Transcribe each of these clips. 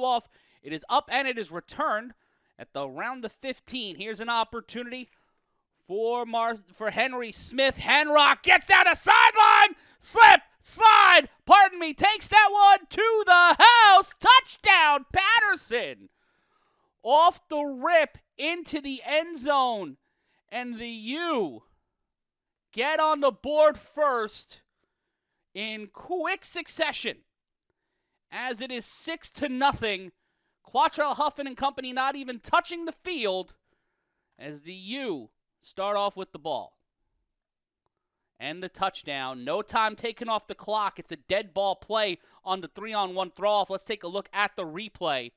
throw-off. It is up and it is returned at the around the 15. Here's an opportunity for Henry Smith. Henrock gets down the sideline. Slide, takes that one to the house. Touchdown, Paterson. Off the rip into the end zone. And the U get on the board first in quick succession. As it is 6-0. Quatrelle Huffin and company not even touching the field as the U start off with the ball. And the touchdown. No time taken off the clock. It's a dead ball play on the 3-on-1 throw-off. Let's take a look at the replay.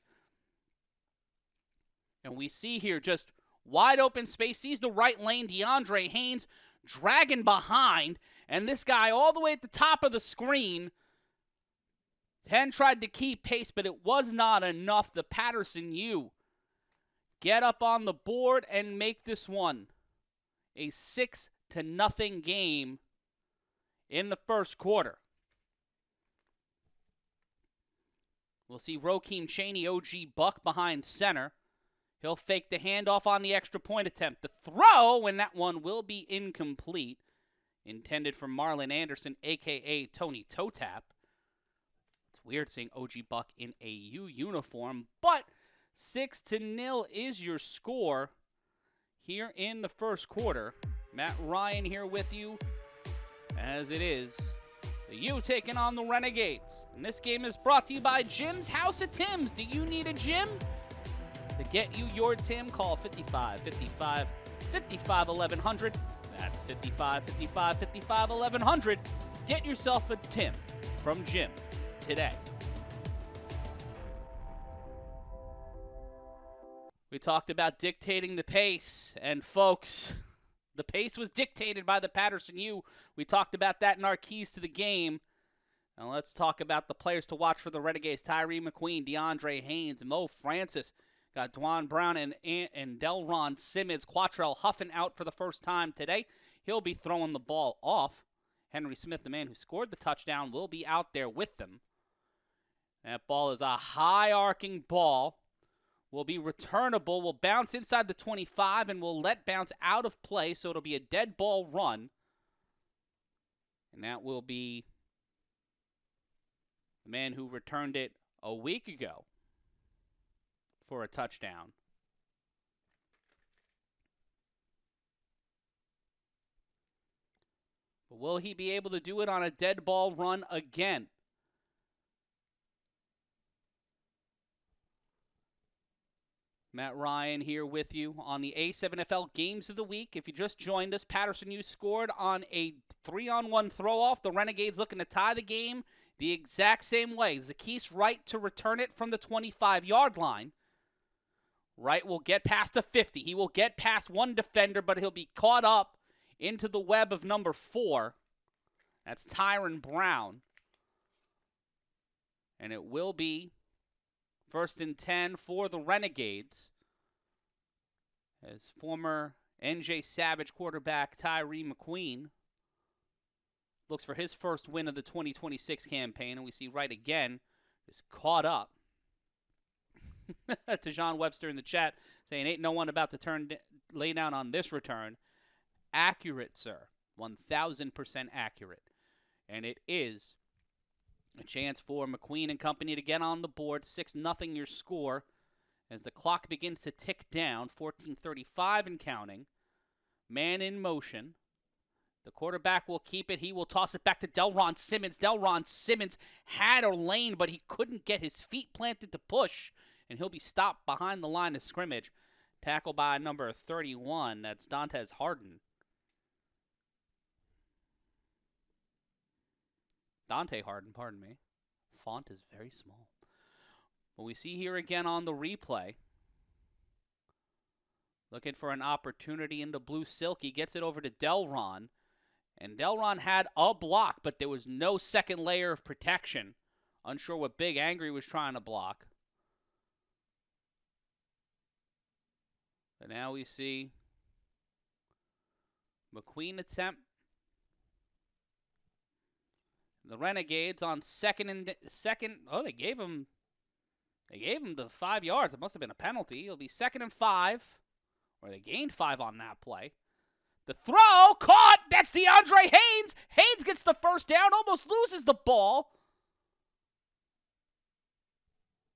And we see here just wide open space. Sees the right lane. DeAndre Haynes dragging behind. And this guy all the way at the top of the screen. 10 tried to keep pace, but it was not enough. The Paterson U get up on the board and make this one a 6-0 game in the first quarter. We'll see Rokeem Chaney, OG Buck behind center. He'll fake the handoff on the extra point attempt. The throw, and that one will be incomplete. Intended for Marlon Anderson, a.k.a. Tony Totap. Weird seeing OG Buck in a U uniform, but 6-0 is your score here in the first quarter. Matt Ryan here with you as it is the U taking on the Renegades. And this game is brought to you by Jim's House of Tim's. Do you need a gym? To get you your Tim, call 55-55-55-1100. That's 55-55-55-1100. Get yourself a Tim from Jim today. We talked about dictating the pace, and folks, the pace was dictated by the Paterson U. We talked about that in our keys to the game. Now let's talk about the players to watch for the Renegades. Tyree McQueen, DeAndre Haynes, Mo Francis. Got Dwan Brown and Delron Simmons. Quatrelle Huffin out for the first time today. He'll be throwing the ball off. Henry Smith, the man who scored the touchdown, will be out there with them. That ball is a high-arcing ball. Will be returnable. Will bounce inside the 25 and will let bounce out of play, so it'll be a dead ball run. And that will be the man who returned it a week ago for a touchdown. But will he be able to do it on a dead ball run again? Matt Ryan here with you on the A7FL Games of the Week. If you just joined us, Paterson U scored on a 3-on-1 throw-off. The Renegades looking to tie the game the exact same way. Zakis Wright to return it from the 25-yard line. Wright will get past the 50. He will get past one defender, but he'll be caught up into the web of number 4. That's Tyron Brown. And it will be 1st and 10 for the Renegades, as former NJ Savage quarterback Tyree McQueen looks for his first win of the 2026 campaign. And we see Wright again is caught up. To John Webster in the chat saying, ain't no one about to lay down on this return. Accurate, sir. 1,000% accurate. And it is a chance for McQueen and company to get on the board. 6-0 your score as the clock begins to tick down. 14:35 and counting. Man in motion. The quarterback will keep it. He will toss it back to Delron Simmons. Delron Simmons had a lane, but he couldn't get his feet planted to push. And he'll be stopped behind the line of scrimmage. Tackled by number 31. That's Dantes Harden. Dante Harden, pardon me. Font is very small. But we see here again on the replay. Looking for an opportunity into blue silk. He gets it over to Delron. And Delron had a block, but there was no second layer of protection. Unsure what Big Angry was trying to block. But now we see McQueen attempt. The Renegades on second. Oh, they gave him They gave him the 5 yards. It must have been a penalty. It'll be 2nd and 5, or they gained 5 on that play. The throw, caught. That's DeAndre Haynes. Haynes gets the first down, almost loses the ball.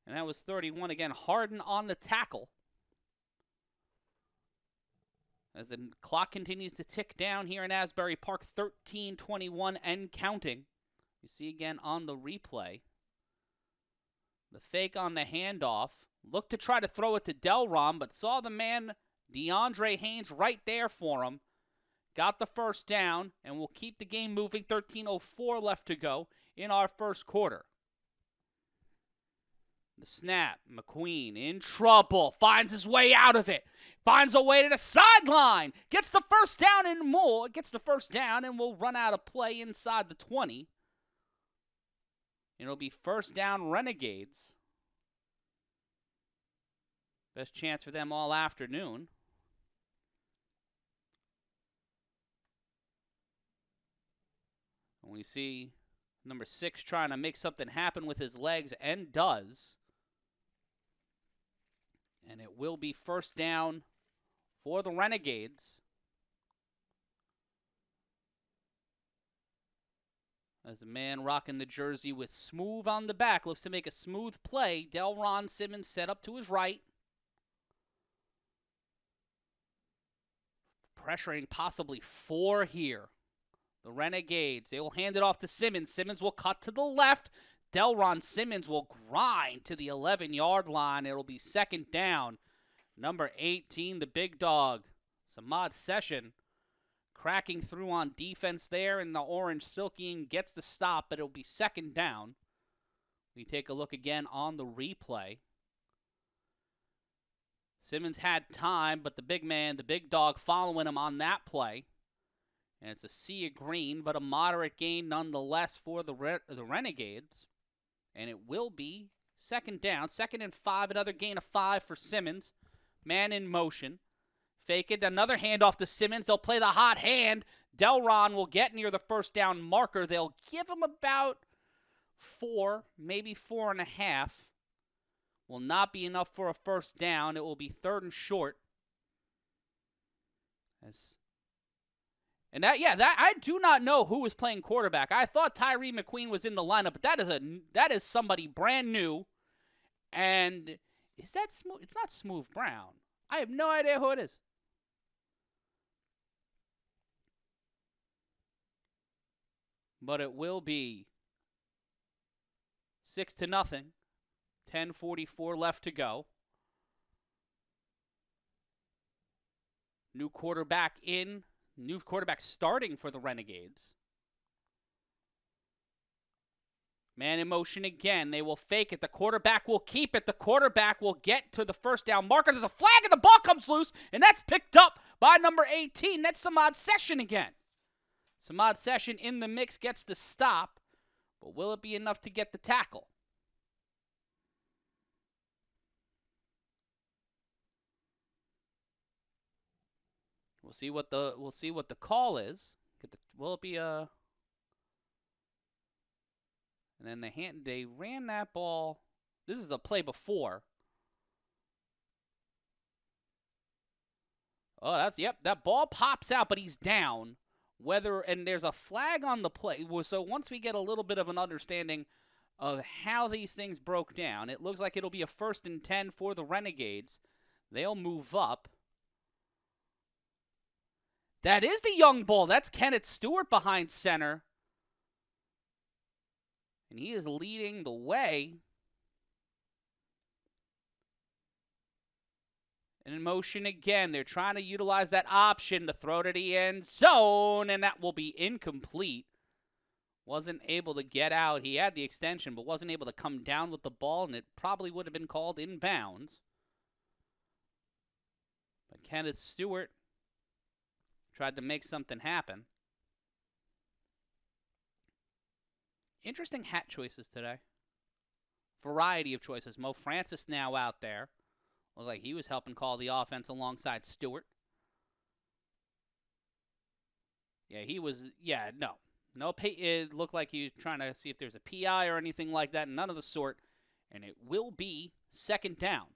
And that was 31 again. Harden on the tackle. As the clock continues to tick down here in Asbury Park, 13-21 and counting. You see again on the replay. The fake on the handoff. Looked to try to throw it to Delron, but saw the man, DeAndre Haynes, right there for him. Got the first down, and we'll keep the game moving. 13:04 left to go in our first quarter. The snap, McQueen in trouble, finds his way out of it, finds a way to the sideline, gets the first down and more, and will run out of play inside the 20. It'll be first down Renegades. Best chance for them all afternoon. And we see number 6 trying to make something happen with his legs, and does. And it will be first down for the Renegades. As the man rocking the jersey with smooth on the back looks to make a smooth play. Delron Simmons set up to his right. Pressuring possibly 4 here. The Renegades, they will hand it off to Simmons. Simmons will cut to the left. Delron Simmons will grind to the 11-yard line. It'll be second down. Number 18, the big dog, Samad Session, cracking through on defense there in the orange silky and gets the stop, but it'll be second down. We take a look again on the replay. Simmons had time, but the big man, the big dog, following him on that play. And it's a sea of green, but a moderate gain nonetheless for the Renegades. And it will be second down. 2nd and 5, another gain of 5 for Simmons. Man in motion. Fake it. Another handoff to Simmons. They'll play the hot hand. Delron will get near the first down marker. They'll give him about 4, maybe 4.5. Will not be enough for a first down. It will be 3rd and short. And that I do not know who was playing quarterback. I thought Tyree McQueen was in the lineup, but that is somebody brand new. And is that Smooth? It's not Smooth Brown. I have no idea who it is. But it will be 6-0. 10:44 left to go. New quarterback starting for the Renegades. Man in motion again. They will fake it. The quarterback will keep it. The quarterback will get to the first down marker. There's a flag and the ball comes loose, and that's picked up by number 18. That's Samad Session again. Samad Session in the mix gets the stop, but will it be enough to get the tackle? We'll see what the call is. Will it be a? And then they ran that ball. This is a play before. Oh, that ball pops out, but he's down. And there's a flag on the play. So once we get a little bit of an understanding of how these things broke down, it looks like it'll be a 1st and 10 for the Renegades. They'll move up. That is the young bull. That's Kenneth Stewart behind center. And he is leading the way. And in motion again. They're trying to utilize that option to throw to the end zone, and that will be incomplete. Wasn't able to get out. He had the extension, but wasn't able to come down with the ball, and it probably would have been called inbounds. But Kenneth Stewart tried to make something happen. Interesting hat choices today. Variety of choices. Mo Francis now out there. Looked like he was helping call the offense alongside Stewart. Yeah, he was. Yeah, no. It looked like he was trying to see if there's a PI or anything like that. None of the sort. and it will be second down.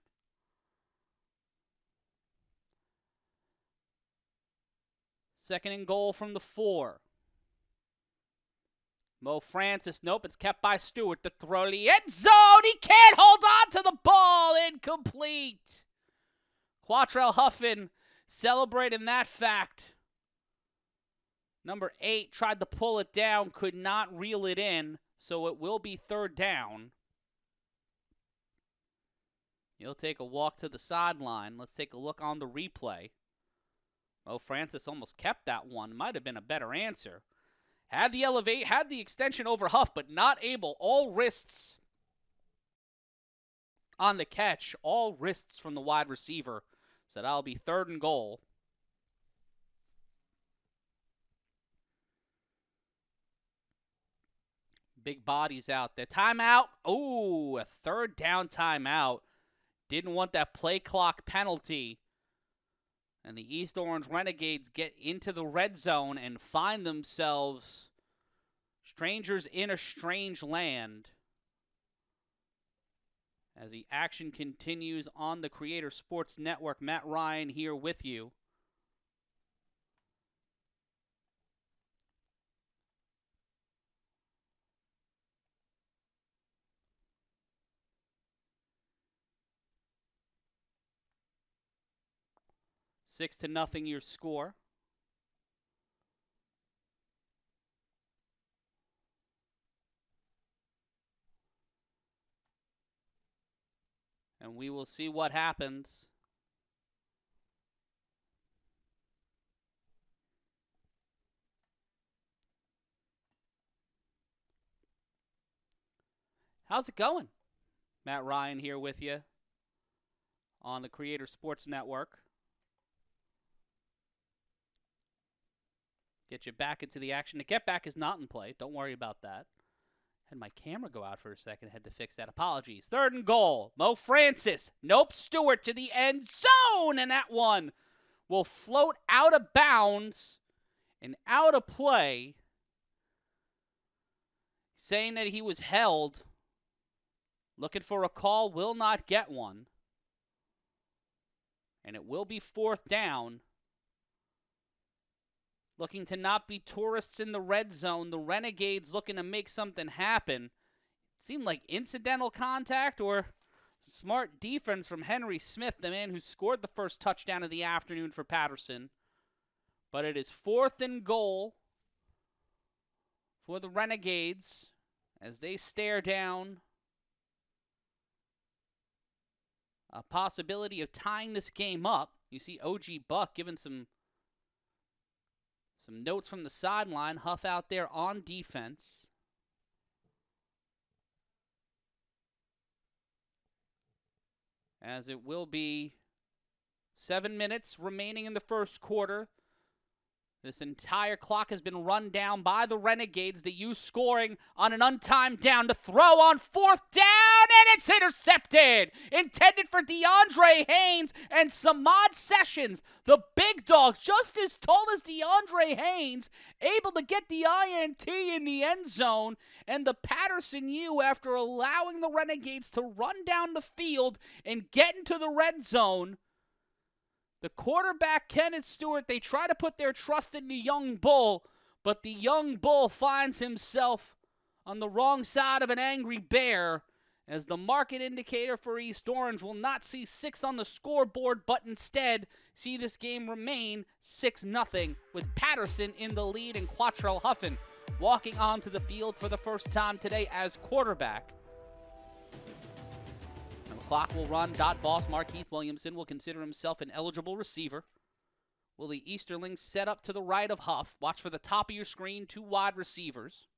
Second and goal from the 4. Mo Francis, nope, it's kept by Stewart to throw to the end zone. He can't hold on to the ball. Incomplete. Quatrelle Huffin celebrating that fact. Number 8 tried to pull it down, could not reel it in, so it will be third down. He'll take a walk to the sideline. Let's take a look on the replay. Mo Francis almost kept that one. Might have been a better answer. Had the extension over Huff, but not able. All wrists on the catch. All wrists from the wide receiver. So that'll be third and goal. Big bodies out there. Timeout. Oh, a third down timeout. Didn't want that play clock penalty. And the East Orange Renegades get into the red zone and find themselves strangers in a strange land. As the action continues on the Creator Sports Network, Matt Ryan here with you. Six to nothing your score. And we will see what happens. How's it going? Matt Ryan here with you on the Creator Sports Network. Get you back into the action. The get back is not in play. Don't worry about that. Had my camera go out for a second. Had to fix that. Apologies. Third and goal. Mo Francis. Nope. Stewart to the end zone. And that one will float out of bounds and out of play. Saying that he was held. Looking for a call. Will not get one. And it will be fourth down. Looking to not be tourists in the red zone. The Renegades looking to make something happen. It seemed like incidental contact or smart defense from Henry Smith, the man who scored the first touchdown of the afternoon for Paterson. But it is fourth and goal for the Renegades as they stare down a possibility of tying this game up. You see OG Buck giving some notes from the sideline. Huff out there on defense. As it will be 7 minutes remaining in the first quarter. This entire clock has been run down by the Renegades. The U scoring on an untimed down to throw on fourth down, and it's intercepted. Intended for DeAndre Haynes and Samad Sessions, the big dog, just as tall as DeAndre Haynes, able to get the INT in the end zone. And the Paterson U, after allowing the Renegades to run down the field and get into the red zone, the quarterback, Kenneth Stewart, they try to put their trust in the young bull, but the young bull finds himself on the wrong side of an angry bear, as the market indicator for East Orange will not see 6 on the scoreboard, but instead see this game remain 6-0, with Paterson in the lead and Quatrelle Huffin walking onto the field for the first time today as quarterback. Clock will run. Boss Markeith Williamson will consider himself an eligible receiver. Will the Easterlings set up to the right of Huff? Watch for the top of your screen, 2 wide receivers.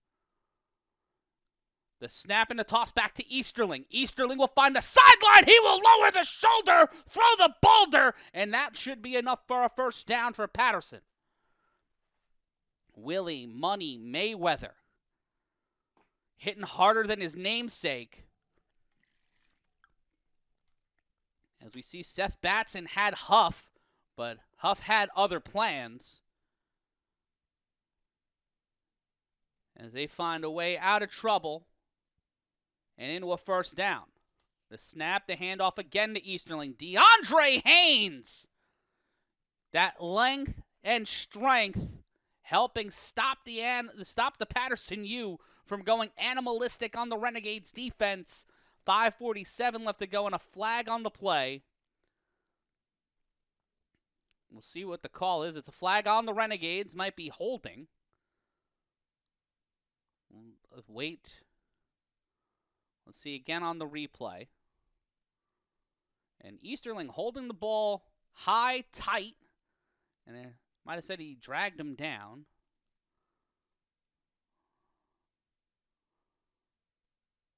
The snap and the toss back to Easterling. Easterling will find the sideline. He will lower the shoulder, throw the boulder, and that should be enough for a first down for Paterson. Willie Money Mayweather hitting harder than his namesake. As we see, Seth Batson had Huff, but Huff had other plans. As they find a way out of trouble and into a first down. The snap, the handoff again to Easterling. DeAndre Haynes. That length and strength helping stop the Paterson U from going animalistic on the Renegades defense. 5:47 left to go and a flag on the play. We'll see what the call is. It's a flag on the Renegades. Might be holding. Wait. Let's see again on the replay. And Easterling holding the ball high, tight. And I might have said he dragged him down.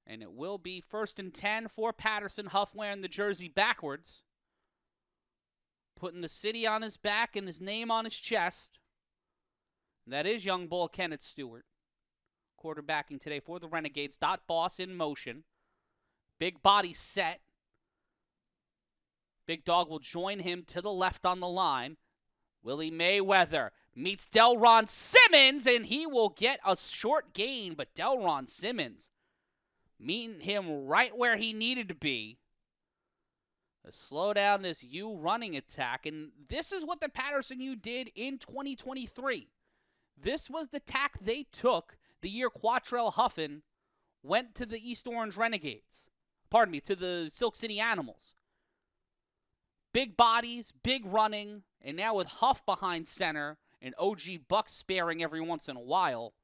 And it will be 1st and 10 for Paterson. Huff wearing the jersey backwards. Putting the city on his back and his name on his chest. And that is young bull Kenneth Stewart. Quarterbacking today for the Renegades. Dot boss in motion. Big body set. Big dog will join him to the left on the line. Willie Mayweather meets Delron Simmons, and he will get a short gain, but Delron Simmons meeting him right where he needed to be. To slow down this U running attack, and this is what the Paterson U did in 2023. This was the tack they took the year Quatrelle Huffin went to the East Orange Renegades. Pardon me, to the Silk City Animals. Big bodies, big running, and now with Huff behind center and OG Buck sparing every once in a while,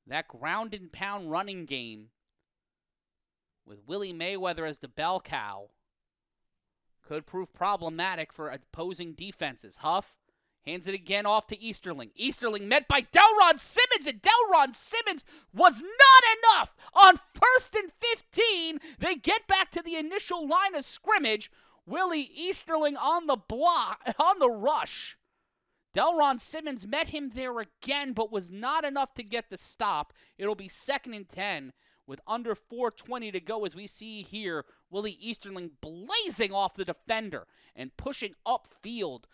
that ground and pound running game with Willie Mayweather as the bell cow could prove problematic for opposing defenses. Huff hands it again off to Easterling. Easterling met by Delron Simmons, and Delron Simmons was not enough. On 1st and 15, they get back to the initial line of scrimmage. Willie Easterling on the block, on the rush. Delron Simmons met him there again, but was not enough to get the stop. It'll be 2nd and 10 with under 4:20 to go, as we see here. Willie Easterling blazing off the defender and pushing upfield,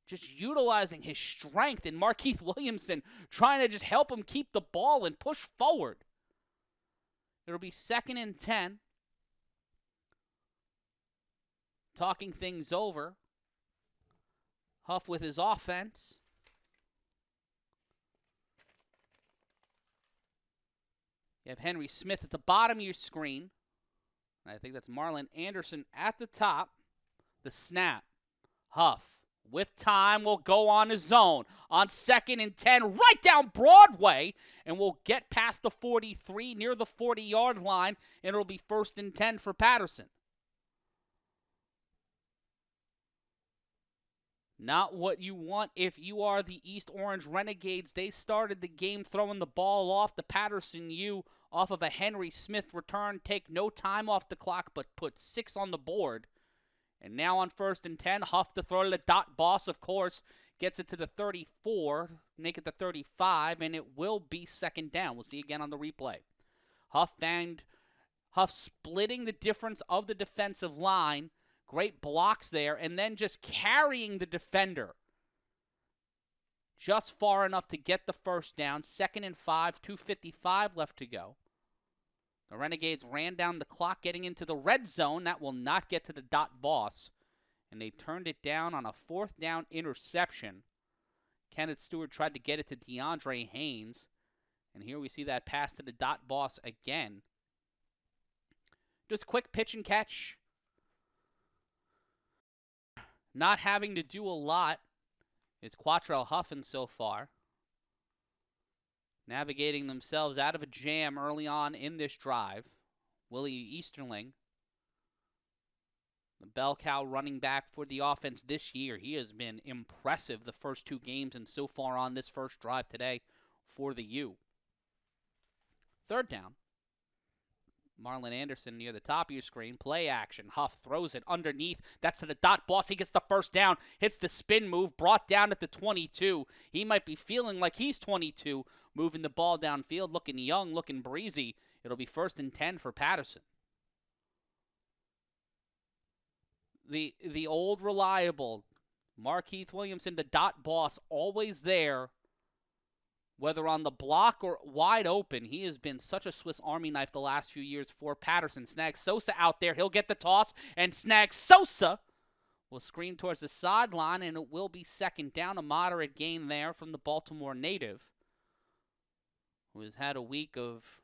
just utilizing his strength, and Markeith Williamson trying to just help him keep the ball and push forward. It'll be 2nd and 10. Talking things over. Huff with his offense. You have Henry Smith at the bottom of your screen. I think that's Marlon Anderson at the top. The snap. Huff, with time, will go on his own. On 2nd and 10, right down Broadway. And will get past the 43, near the 40-yard line. And it'll be 1st and 10 for Paterson. Not what you want if you are the East Orange Renegades. They started the game throwing the ball off the Paterson U off of a Henry Smith return. Take no time off the clock, but put 6 on the board. And now on 1st and 10, Huff to throw to the dot boss, of course. Gets it to the 34, make it the 35, and it will be 2nd down. We'll see again on the replay. Huff splitting the difference of the defensive line. Great blocks there, and then just carrying the defender. Just far enough to get the 1st down. 2nd and 5, 2:55 left to go. The Renegades ran down the clock getting into the red zone. That will not get to the dot boss. And they turned it down on a 4th down interception. Kenneth Stewart tried to get it to DeAndre Haynes. And here we see that pass to the dot boss again. Just quick pitch and catch. Not having to do a lot is Quatrelle Huffin so far. Navigating themselves out of a jam early on in this drive. Willie Easterling, the bell cow running back for the offense this year. He has been impressive the first 2 games and so far on this first drive today for the U. 3rd down. Marlon Anderson near the top of your screen. Play action. Huff throws it underneath. That's to the dot boss. He gets the 1st down. Hits the spin move. Brought down at the 22. He might be feeling like he's 22. Moving the ball downfield. Looking young. Looking breezy. It'll be 1st and 10 for Paterson. The old reliable Markeith Williamson, the dot boss, always there whether on the block or wide open. He has been such a Swiss Army knife the last few years for Paterson. Snags Sosa out there. He'll get the toss, and snags Sosa will screen towards the sideline, and it will be second down. A moderate gain there from the Baltimore native, who has had a week of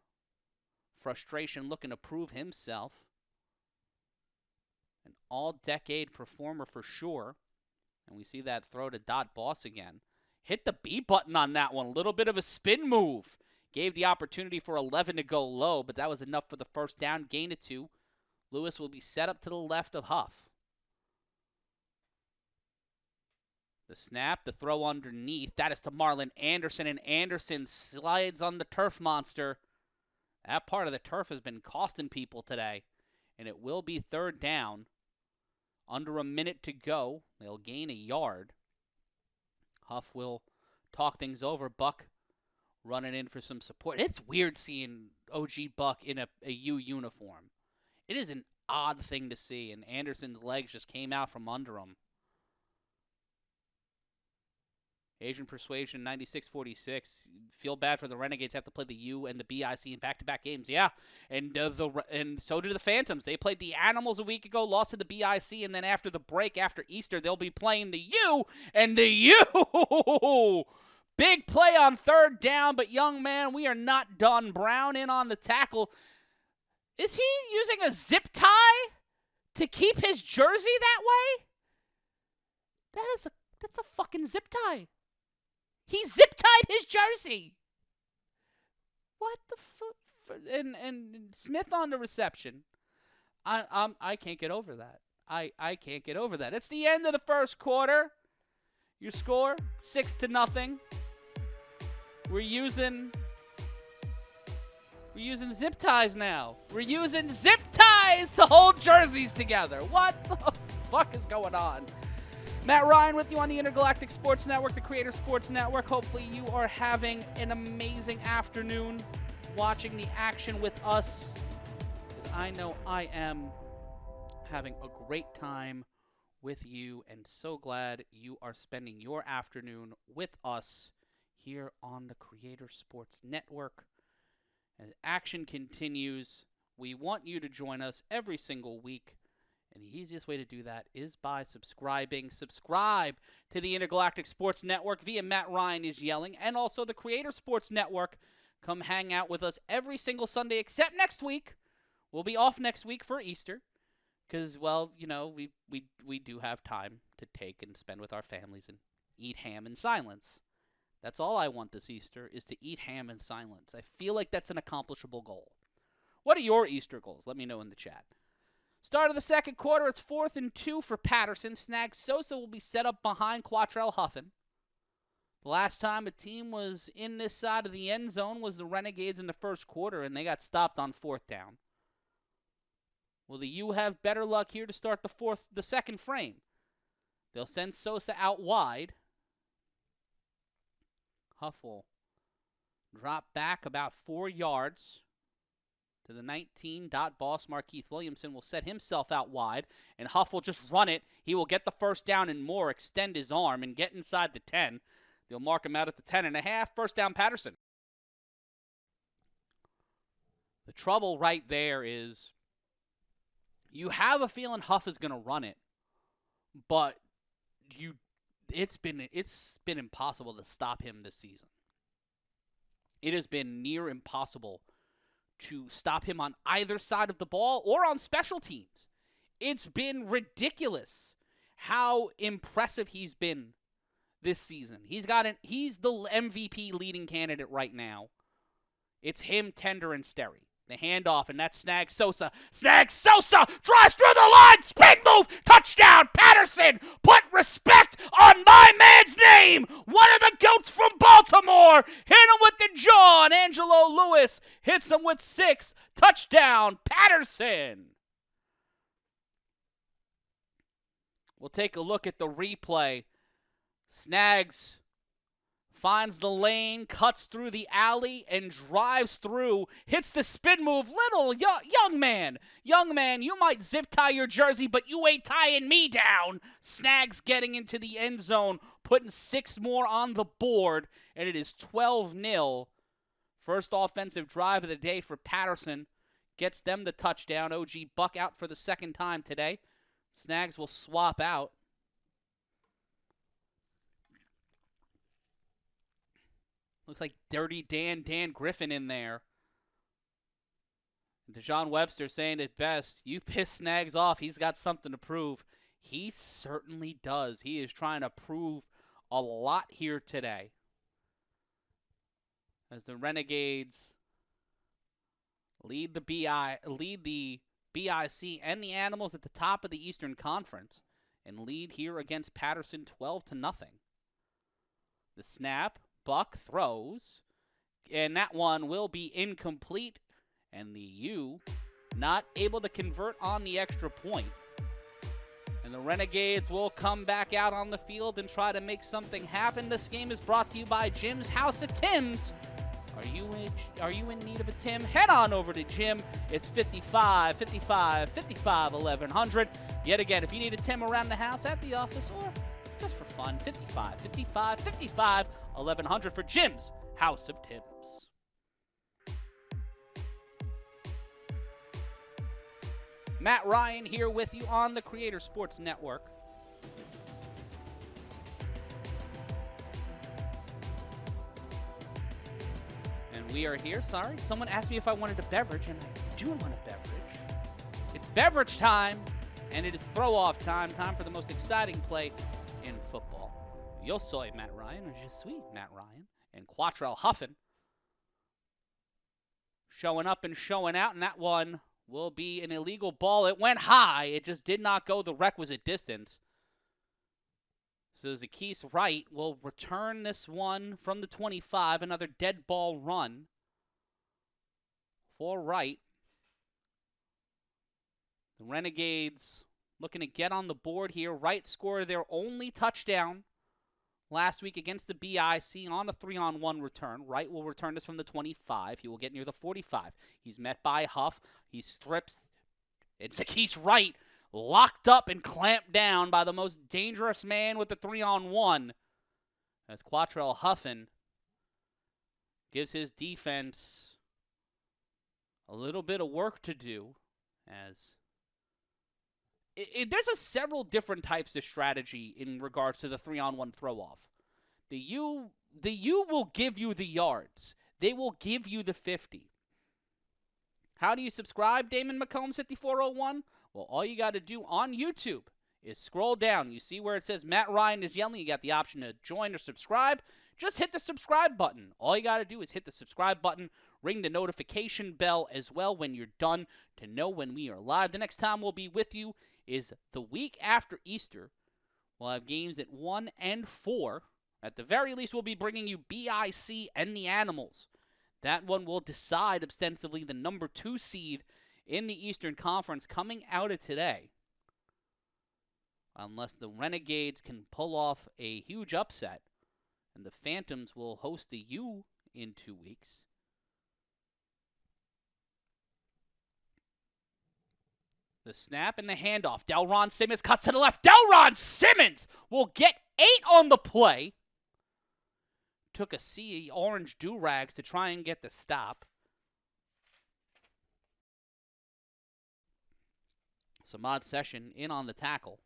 frustration looking to prove himself. An all-decade performer for sure. And we see that throw to Dot Boss again. Hit the B button on that one. A little bit of a spin move. Gave the opportunity for 11 to go low, but that was enough for the first down. Gain of 2. Lewis will be set up to the left of Huff. The snap, the throw underneath. That is to Marlon Anderson, and Anderson slides on the turf monster. That part of the turf has been costing people today, and it will be third down. Under a minute to go. They'll gain a yard. Huff will talk things over. Buck running in for some support. It's weird seeing OG Buck in a U uniform. It is an odd thing to see, and Anderson's legs just came out from under him. Asian Persuasion 96-46. Feel bad for the Renegades. Have to play the U and the BIC in back-to-back games. Yeah, and so did the Phantoms. They played the Animals a week ago, lost to the BIC, and then after the break, after Easter, they'll be playing the U and the U. Big play on third down, but young man, we are not done. Brown in on the tackle. Is he using a zip tie to keep his jersey that way? That's a fucking zip tie. He zip-tied his jersey. What the fuck? And Smith on the reception. I can't get over that. I can't get over that. It's the end of the first quarter. Your score, 6-0. We're using zip ties now. We're using zip ties to hold jerseys together. What the fuck is going on? Matt Ryan with you on the Intergalactic Sports Network, the Creator Sports Network. Hopefully you are having an amazing afternoon watching the action with us, because I know I am having a great time with you, and so glad you are spending your afternoon with us here on the Creator Sports Network. As action continues, we want you to join us every single week. And the easiest way to do that is by subscribing. Subscribe to the Intergalactic Sports Network via Matt Ryan is Yelling, and also the Creator Sports Network. Come hang out with us every single Sunday except next week. We'll be off next week for Easter because, well, you know, we do have time to take and spend with our families and eat ham in silence. That's all I want this Easter, is to eat ham in silence. I feel like that's an accomplishable goal. What are your Easter goals? Let me know in the chat. Start of the second quarter, it's 4th and 2 for Paterson. Snags Sosa will be set up behind Quatrelle Huffin. The last time a team was in this side of the end zone was the Renegades in the first quarter, and they got stopped on 4th down. Will the U have better luck here to start the second frame? They'll send Sosa out wide. Huff will drop back about 4 yards. To the 19, boss Markeith Williamson will set himself out wide, and Huff will just run it. He will get the first down and more, extend his arm, and get inside the 10. They'll mark him out at the 10.5. First down, Paterson. The trouble right there is you have a feeling Huff is going to run it, but it's been impossible to stop him this season. It has been near impossible to stop him on either side of the ball or on special teams. It's been ridiculous how impressive he's been this season. He's the MVP leading candidate right now. It's him, Tender, and Sterry. The handoff, and that's Snags Sosa. Snags Sosa drives through the line, spin move, touchdown, Paterson. Put respect on my man's name. One of the goats from Baltimore. Hit him with the jaw, and Angelo Lewis hits him with 6. Touchdown, Paterson. We'll take a look at the replay. Snags finds the lane, cuts through the alley, and drives through. Hits the spin move. Little young man, you might zip tie your jersey, but you ain't tying me down. Snags getting into the end zone, putting 6 more on the board, and it is 12-0. First offensive drive of the day for Paterson. Gets them the touchdown. OG Buck out for the second time today. Snags will swap out. Looks like Dirty Dan Griffin in there. DeJon Webster saying it best. You piss Snags off. He's got something to prove. He certainly does. He is trying to prove a lot here today. As the Renegades lead the BIC and the Animals at the top of the Eastern Conference and lead here against Paterson 12-0. The snap, Buck throws, and that one will be incomplete, and the U not able to convert on the extra point. And the Renegades will come back out on the field and try to make something happen. This game is brought to you by Jim's House of Tim's. Are you in need of a Tim? Head on over to Jim. It's 55 1100. Yet again, if you need a Tim around the house, at the office, or just for fun, 55 1100 for Jim's House of Tims. Matt Ryan here with you on the Creator Sports Network. We are here. Sorry, someone asked me if I wanted a beverage, and I do want a beverage. It's beverage time, and it is throw-off time. Time for the most exciting play in football. Yo soy Matt Ryan, or just sweet Matt Ryan, and Quatrelle Huffin showing up and showing out, and that one will be an illegal ball. It went high. It just did not go the requisite distance. So Zackees Wright will return this one from the 25. Another dead ball run for Wright. The Renegades looking to get on the board here. Wright scored their only touchdown last week against the BIC on a 3-on-1 return. Wright will return this from the 25. He will get near the 45. He's met by Huff. He strips. It's Zackees Wright, locked up and clamped down by the most dangerous man with the 3-on-1. As Quatrelle Huffin gives his defense a little bit of work to do. As there's several different types of strategy in regards to the 3-on-1 throw-off. The U will give you the yards. They will give you the 50. How do you subscribe, Damon McCombs 5401? Well, all you got to do on YouTube is scroll down. You see where it says Matt Ryan is yelling. You got the option to join or subscribe. Just hit the subscribe button. All you got to do is hit the subscribe button, ring the notification bell as well when you're done to know when we are live. The next time we'll be with you is the week after Easter. We'll have games at 1 and 4. At the very least, we'll be bringing you BIC and the Animals. That one will decide ostensibly the number 2 seed in the Eastern Conference coming out of today. Unless the Renegades can pull off a huge upset, and the Phantoms will host the U in 2 weeks. The snap and the handoff. Delron Simmons cuts to the left. Delron Simmons will get 8 on the play. Took a sea orange do-rags to try and get the stop. Samad Session in on the tackle.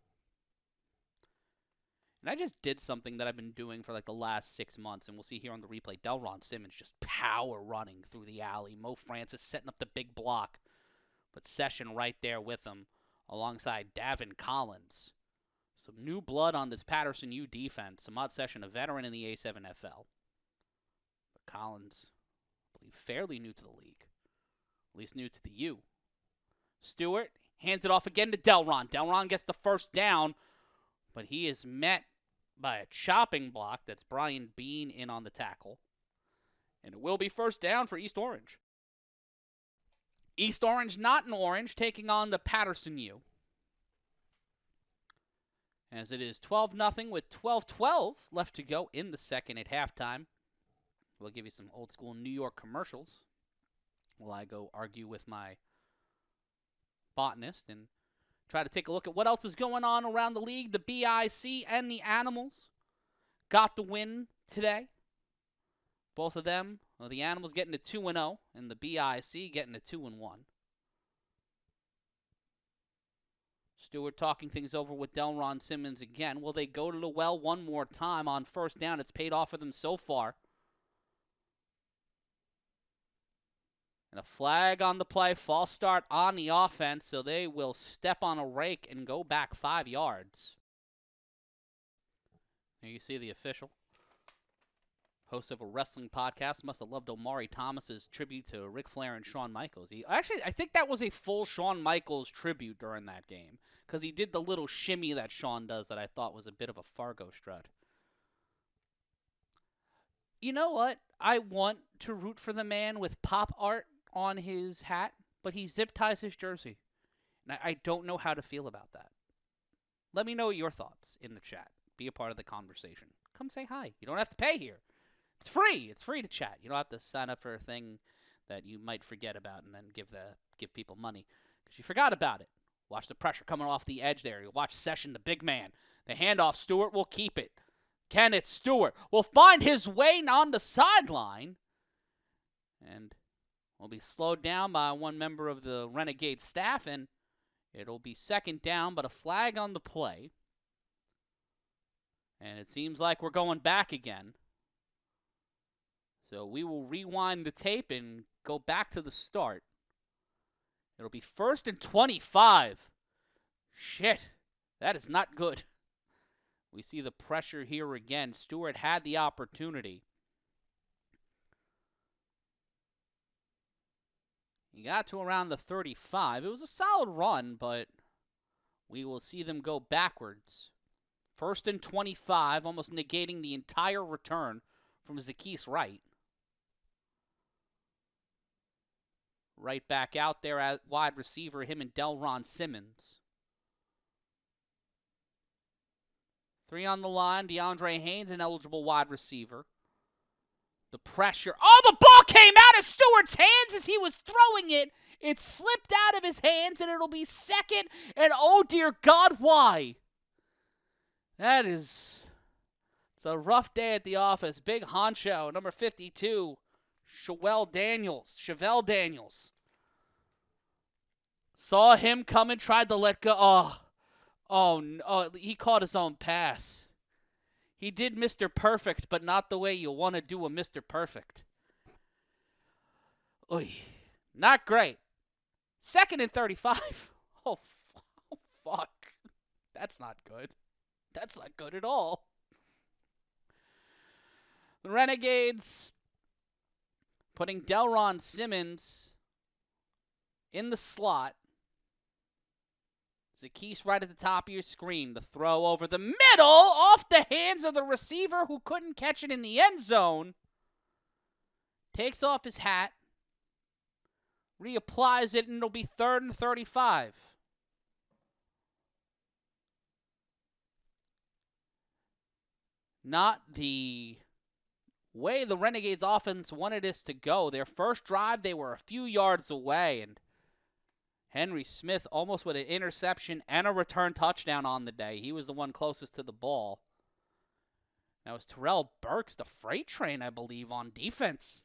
And I just did something that I've been doing for like the last 6 months, and we'll see here on the replay. Delron Simmons just power running through the alley. Mo Francis setting up the big block. But Session right there with him alongside Davin Collins. Some new blood on this Paterson U defense. Samad Session, a veteran in the A7FL. But Collins, I believe, fairly new to the league. At least new to the U. Stewart hands it off again to Delron. Delron gets the first down, but he is met by a chopping block. That's Brian Bean in on the tackle. And it will be first down for East Orange. East Orange not in orange, taking on the Paterson U. as it is 12-0 with 12:12 left to go in the second at halftime. We'll give you some old school New York commercials while I go argue with my botanist and try to take a look at what else is going on around the league. The BIC and the Animals got the win today. Both of them, well, the Animals getting to 2-0 and the BIC getting to 2-1. Stewart talking things over with Delron Simmons again. Will they go to the well one more time on first down? It's paid off for them so far. And a flag on the play, false start on the offense, so they will step on a rake and go back 5 yards. There you see the official. Host of a wrestling podcast, must have loved Omari Thomas's tribute to Ric Flair and Shawn Michaels. I think that was a full Shawn Michaels tribute during that game, because he did the little shimmy that Shawn does that I thought was a bit of a Fargo strut. You know what? I want to root for the man with pop art on his hat, but he zip ties his jersey. And I don't know how to feel about that. Let me know your thoughts in the chat. Be a part of the conversation. Come say hi. You don't have to pay here. It's free. It's free to chat. You don't have to sign up for a thing that you might forget about and then give people money because you forgot about it. Watch the pressure coming off the edge there. You watch Session, the big man. The handoff, Stewart will keep it. Kenneth Stewart will find his way on the sideline and will be slowed down by one member of the Renegade staff, and it'll be second down, but a flag on the play. And it seems like we're going back again. So we will rewind the tape and go back to the start. It'll be 1st and 25. Shit, that is not good. We see the pressure here again. Stewart had the opportunity. He got to around the 35. It was a solid run, but we will see them go backwards. 1st and 25, almost negating the entire return from Zackees Wright. Right back out there at wide receiver, him and Delron Simmons. 3 on the line, DeAndre Haynes, an eligible wide receiver. The pressure. Oh, the ball came out of Stewart's hands as he was throwing it. It slipped out of his hands, and it'll be second. And oh, dear God, why? It's a rough day at the office. Big honcho, number 52, Chevelle Daniels. Saw him coming, tried to let go. Oh, he caught his own pass. He did Mr. Perfect, but not the way you want to do a Mr. Perfect. Oy, not great. 2nd and 35. Oh, fuck. That's not good. That's not good at all. The Renegades putting Delron Simmons in the slot. Zackees right at the top of your screen. The throw over the middle, off the hands of the receiver who couldn't catch it in the end zone. Takes off his hat. Reapplies it, and it'll be 3rd and 35. Not the way the Renegades offense wanted this to go. Their first drive, they were a few yards away, and Henry Smith almost with an interception and a return touchdown on the day. He was the one closest to the ball. That was Terrell Burks, the freight train, I believe, on defense,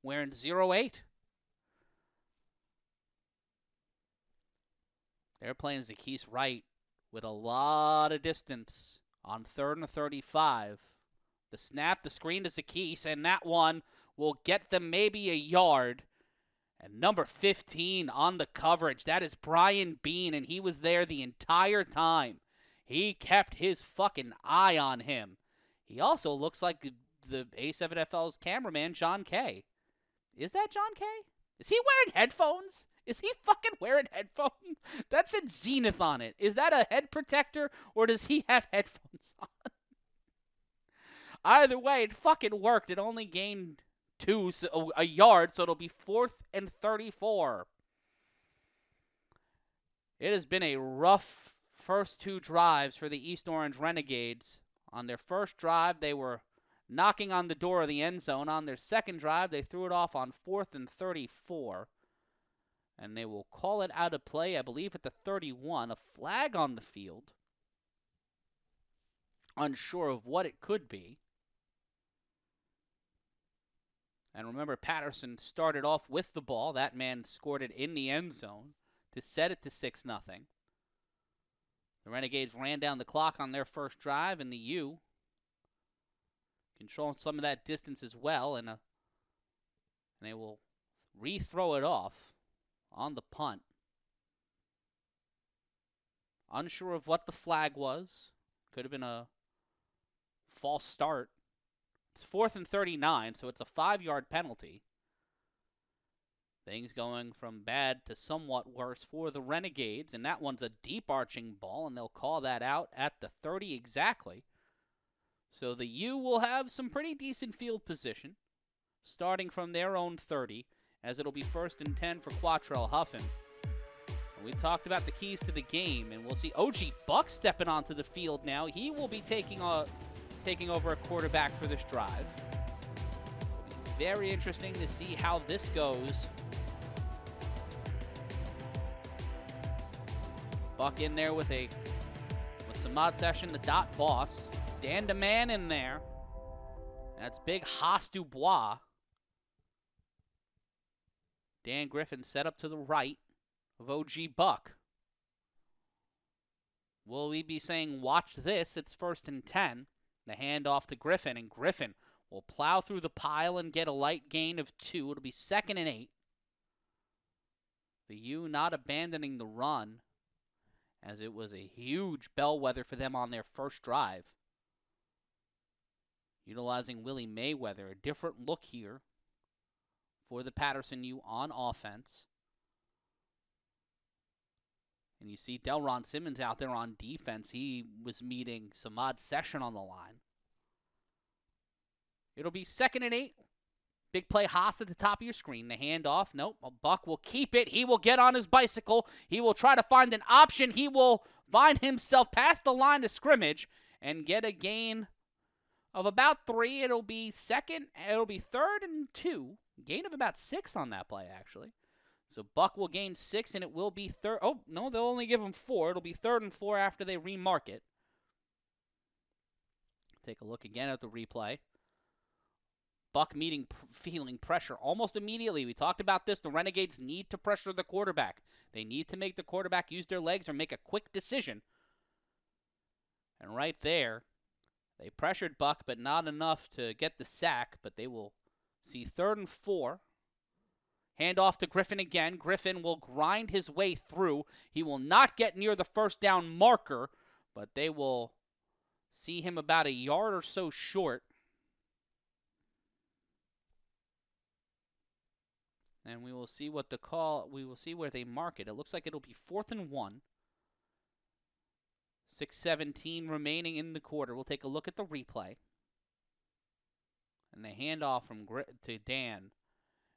wearing 08. They're playing Zackees Wright with a lot of distance on 3rd and 35. The snap, the screen to Zackees, and that one will get them maybe a yard. And number 15 on the coverage, that is Brian Bean, and he was there the entire time. He kept his fucking eye on him. He also looks like the A7FL's cameraman, John Kay. Is that John Kay? Is he wearing headphones? Is he fucking wearing headphones? That said Zenith on it. Is that a head protector, or does he have headphones on? Either way, it fucking worked. It only gained a yard, so it'll be 4th and 34. It has been a rough first two drives for the East Orange Renegades. On their first drive, they were knocking on the door of the end zone. On their second drive, they threw it off on 4th and 34. And they will call it out of play, I believe, at the 31. A flag on the field. Unsure of what it could be. And remember, Paterson started off with the ball. That man scored it in the end zone to set it to 6-0. The Renegades ran down the clock on their first drive, and the U controlling some of that distance as well, and they will rethrow it off on the punt. Unsure of what the flag was. Could have been a false start. It's 4th and 39, so it's a 5-yard penalty. Things going from bad to somewhat worse for the Renegades, and that one's a deep arching ball, and they'll call that out at the 30 exactly. So the U will have some pretty decent field position, starting from their own 30, as it'll be 1st and 10 for Quatrelle Huffin. And we talked about the keys to the game, and we'll see OG Buck stepping onto the field now. He will be taking over a quarterback for this drive. It'll be very interesting to see how this goes. Buck in there with some mod session, the dot boss. Dan DeMan in there. That's big Haas Dubois. Dan Griffin set up to the right of OG Buck. Will we be saying, watch this? It's 1st and 10. The handoff to Griffin, and Griffin will plow through the pile and get a light gain of 2. It'll be 2nd and 8. The U not abandoning the run, as it was a huge bellwether for them on their first drive. Utilizing Willie Mayweather, a different look here for the Paterson U on offense. And you see Delron Simmons out there on defense. He was meeting Samad Session on the line. It'll be 2nd and 8. Big play Haas at the top of your screen. The handoff. Nope. Buck will keep it. He will get on his bicycle. He will try to find an option. He will find himself past the line of scrimmage and get a gain of about 3. It'll be 3rd and 2. Gain of about 6 on that play, actually. So Buck will gain 6, and it will be third. Oh, no, they'll only give him 4. It'll be 3rd and 4 after they remark it. Take a look again at the replay. Buck feeling pressure almost immediately. We talked about this. The Renegades need to pressure the quarterback. They need to make the quarterback use their legs or make a quick decision. And right there, they pressured Buck, but not enough to get the sack. But they will see 3rd and 4. Hand off to Griffin again. Griffin will grind his way through. He will not get near the first down marker, but they will see him about a yard or so short. And we will see what we will see where they mark it. It looks like it'll be 4th and 1. 6:17 remaining in the quarter. We'll take a look at the replay. And the handoff to Dan.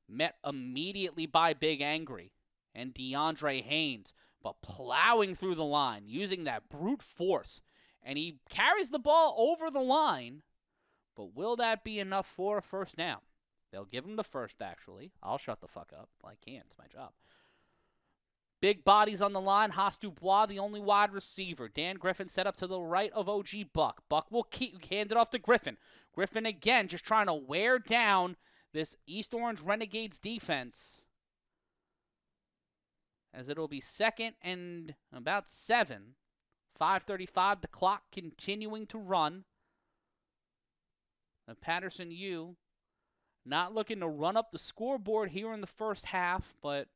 Met immediately by Big Angry and DeAndre Haynes, but plowing through the line, using that brute force. And he carries the ball over the line, but will that be enough for a 1st down? They'll give him the 1st, actually. I'll shut the fuck up. I can't. It's my job. Big bodies on the line. Haas Dubois, the only wide receiver. Dan Griffin set up to the right of OG Buck. Buck will hand it off to Griffin. Griffin again just trying to wear down this East Orange Renegades defense, as it'll be 2nd and about 7. 5:35, the clock continuing to run. The Paterson U not looking to run up the scoreboard here in the first half, but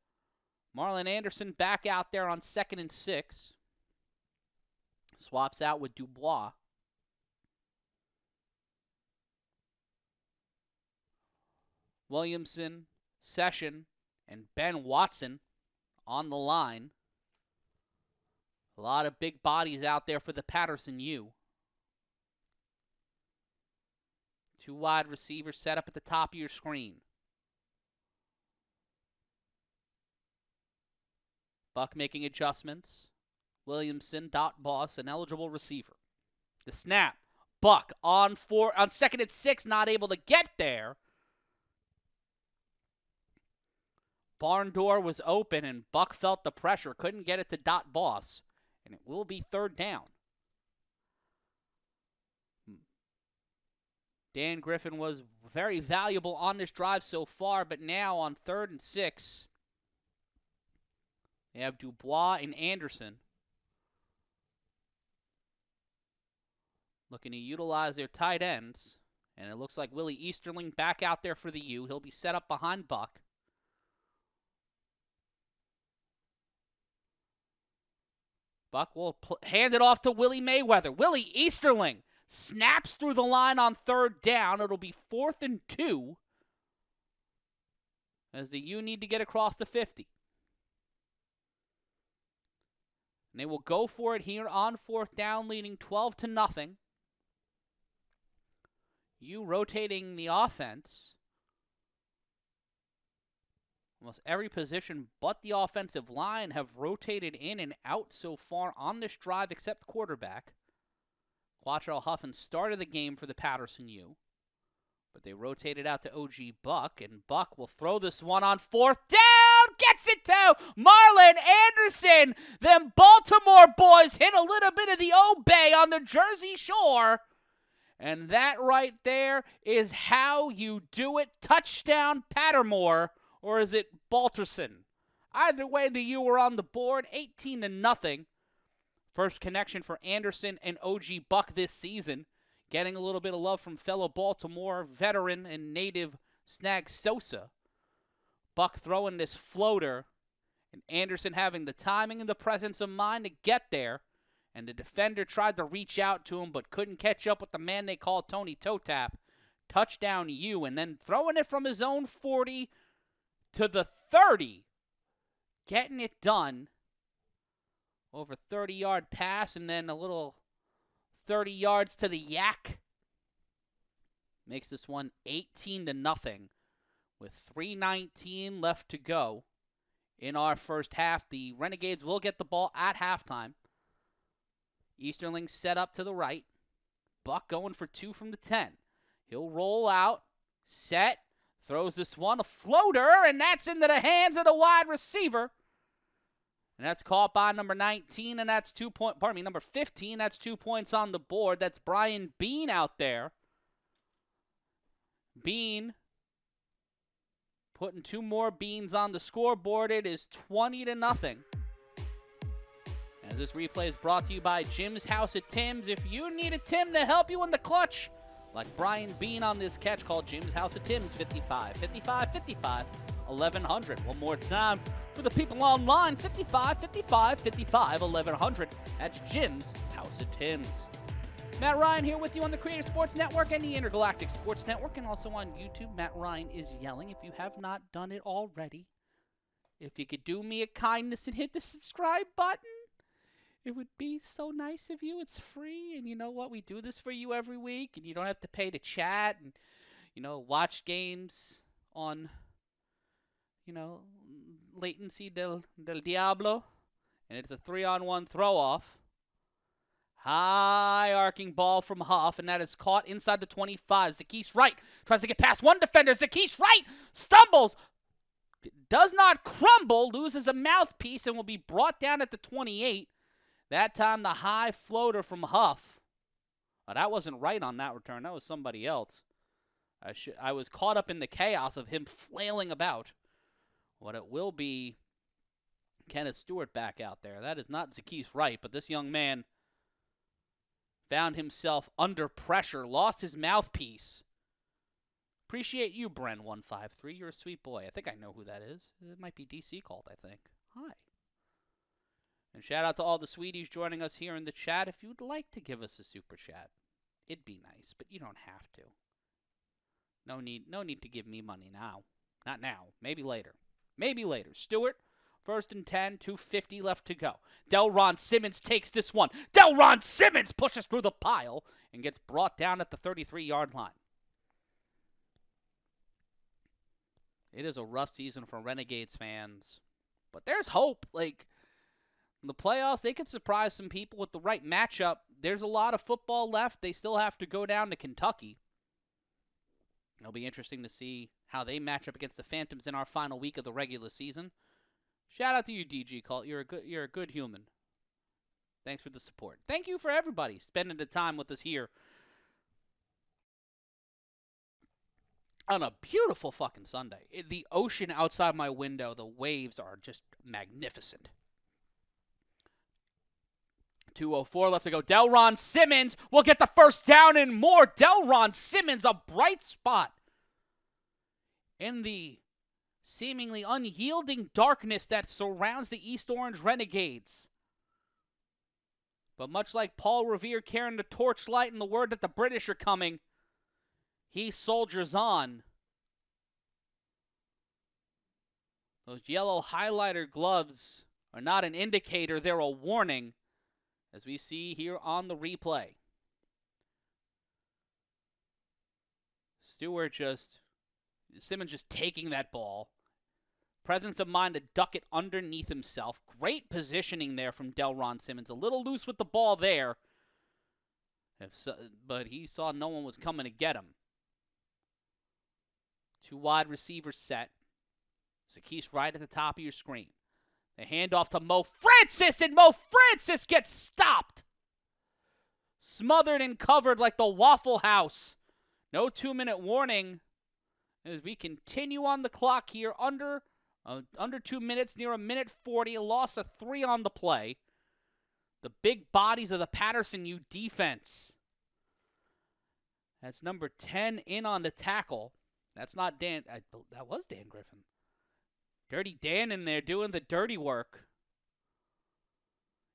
Marlon Anderson back out there on 2nd and 6. Swaps out with Dubois. Williamson, Session, and Ben Watson on the line. A lot of big bodies out there for the Paterson U. 2 wide receivers set up at the top of your screen. Buck making adjustments. Williamson, dot boss, an eligible receiver. The snap. Buck on second and 6, not able to get there. Barn door was open, and Buck felt the pressure. Couldn't get it to dot boss, and it will be third down. Dan Griffin was very valuable on this drive so far, but now on 3rd and 6, they have Dubois and Anderson looking to utilize their tight ends, and it looks like Willie Easterling back out there for the U. He'll be set up behind Buck. Buck will hand it off to Willie Mayweather. Willie Easterling snaps through the line on 3rd down. It'll be 4th and 2 as the U need to get across the 50. And they will go for it here on 4th down, leading 12-0. U rotating the offense. Almost every position but the offensive line have rotated in and out so far on this drive except quarterback. Quatrelle Huffin started the game for the Paterson U, but they rotated out to OG Buck, and Buck will throw this one on 4th down. Gets it to Marlon Anderson. Them Baltimore boys hit a little bit of the Obey on the Jersey Shore. And that right there is how you do it. Touchdown, Patermore. Or is it Balterson? Either way, the U were on the board, 18-0. First connection for Anderson and OG Buck this season. Getting a little bit of love from fellow Baltimore veteran and native Snag Sosa. Buck throwing this floater, and Anderson having the timing and the presence of mind to get there. And the defender tried to reach out to him but couldn't catch up with the man they call Tony Toe Tap. Touchdown U, and then throwing it from his own 40 to the 30. Getting it done. Over 30-yard pass, and then a little 30 yards to the yak. Makes this one 18-0 with 3:19 left to go in our first half. The Renegades will get the ball at halftime. Easterling set up to the right. Buck going for 2 from the 10. He'll roll out, set, throws this one, a floater, and that's into the hands of the wide receiver. And that's caught by number 19, and that's number 15. That's 2 points on the board. That's Brian Bean out there. Bean putting 2 more beans on the scoreboard. It is 20-0. As this replay is brought to you by Jim's House at Tim's. If you need a Tim to help you in the clutch, like Brian Bean on this catch, call Jim's House at Tim's 55-55-55-1100. One more time for the people online, 55-55-55-1100. That's Jim's House at Tim's. Matt Ryan here with you on the Creative Sports Network and the Intergalactic Sports Network, and also on YouTube. Matt Ryan is yelling. If you have not done it already, if you could do me a kindness and hit the subscribe button, it would be so nice of you. It's free, and you know what? We do this for you every week, and you don't have to pay to chat and, watch games on, latency del Diablo. And it's a 3-on-1 throw-off. High arcing ball from Huff, and that is caught inside the 25. Zackees Wright tries to get past one defender. Zackees Wright stumbles, does not crumble, loses a mouthpiece, and will be brought down at the 28. That time, the high floater from Huff. Oh, that wasn't right on that return. That was somebody else. I was caught up in the chaos of him flailing about. What it will be Kenneth Stewart back out there. That is not Zackees Wright, but this young man found himself under pressure, lost his mouthpiece. Appreciate you, Bren153. You're a sweet boy. I think I know who that is. It might be DC called, I think. Hi. And shout out to all the sweeties joining us here in the chat. If you would like to give us a super chat, it'd be nice, but you don't have to. No need to give me money now. Not now. Maybe later. Maybe later. Stewart, 1st and 10, 2:50 left to go. Delron Simmons takes this one. Delron Simmons pushes through the pile and gets brought down at the 33-yard line. It is a rough season for Renegades fans, but there's hope. In the playoffs, they could surprise some people with the right matchup. There's a lot of football left. They still have to go down to Kentucky. It'll be interesting to see how they match up against the Phantoms in our final week of the regular season. Shout out to you, DG Colt. You're a good human. Thanks for the support. Thank you for everybody spending the time with us here on a beautiful fucking Sunday. The ocean outside my window, the waves are just magnificent. 2:04 left to go. Delron Simmons will get the first down and more. Delron Simmons, a bright spot in the seemingly unyielding darkness that surrounds the East Orange Renegades. But much like Paul Revere carrying the torchlight and the word that the British are coming, he soldiers on. Those yellow highlighter gloves are not an indicator, they're a warning, as we see here on the replay. Simmons just taking that ball. Presence of mind to duck it underneath himself. Great positioning there from Delron Simmons. A little loose with the ball there. But he saw no one was coming to get him. Two wide receivers set. Zakis right at the top of your screen. The handoff to Mo Francis, and Mo Francis gets stopped. Smothered and covered like the Waffle House. No 2-minute warning as we continue on the clock here under 2 minutes, near a minute 40. A loss of 3 on the play. The big bodies of the Paterson U defense. That's number 10 in on the tackle. That's not Dan. That was Dan Griffin. Dirty Dan in there doing the dirty work.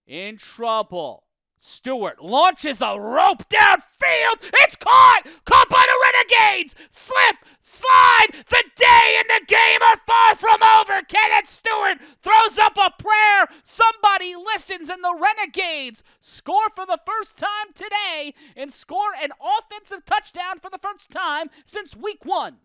In trouble. Stewart launches a rope downfield. It's caught! Caught by the Renegades! Slip! Slide! The day and the game are far from over! Kenneth Stewart throws up a prayer. Somebody listens, and the Renegades score for the first time today and score an offensive touchdown for the first time since week 1.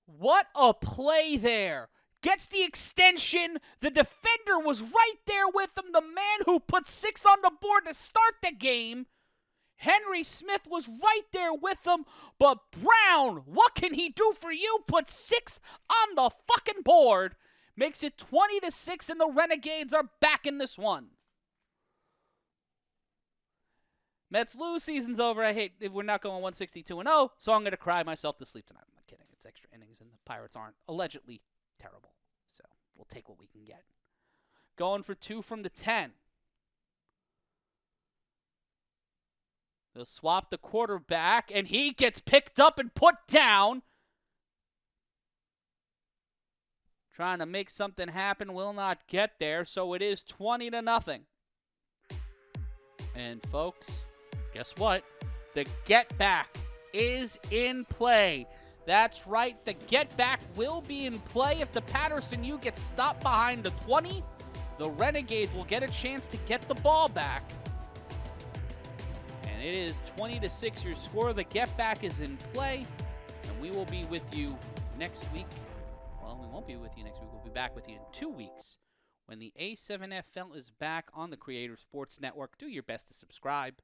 What a play there. Gets the extension. The defender was right there with him. The man who put 6 on the board to start the game. Henry Smith was right there with him. But Brown, what can he do for you? Put 6 on the fucking board. Makes it 20-6, and the Renegades are back in this one. Mets lose, season's over. I hate if we're not going 162-0, so I'm going to cry myself to sleep tonight. I'm not kidding. It's extra innings, and the Pirates aren't allegedly terrible. So we'll take what we can get. Going for 2 from the 10. They'll swap the quarterback, and he gets picked up and put down. Trying to make something happen, will not get there, so it is 20-0. And folks, guess what? The get back is in play. That's right, the get back will be in play if the Paterson U gets stopped behind the 20. The Renegades will get a chance to get the ball back. And it is 20-6 your score. The get back is in play, and we will be with you next week. Well, we won't be with you next week. We'll be back with you in 2 weeks when the A7FL is back on the Creator Sports Network. Do your best to subscribe.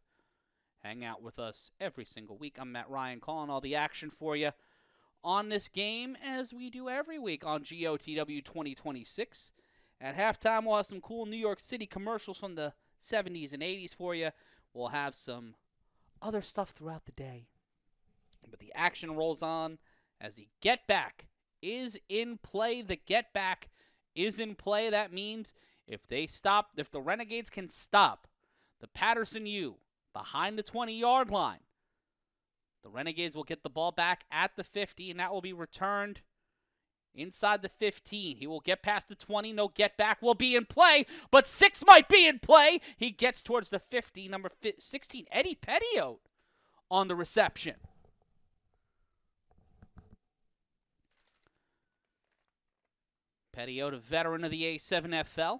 Hang out with us every single week. I'm Matt Ryan calling all the action for you on this game, as we do every week on GOTW 2026. At halftime, we'll have some cool New York City commercials from the 70s and 80s for you. We'll have some other stuff throughout the day. But the action rolls on as the get back is in play. The get back is in play. That means if the Renegades can stop the Paterson U behind the 20-yard line, the Renegades will get the ball back at the 50, and that will be returned inside the 15. He will get past the 20. No get back will be in play, but 6 might be in play. He gets towards the 50. Number 16, Eddie Pettiot on the reception. Pettiot, a veteran of the A7FL.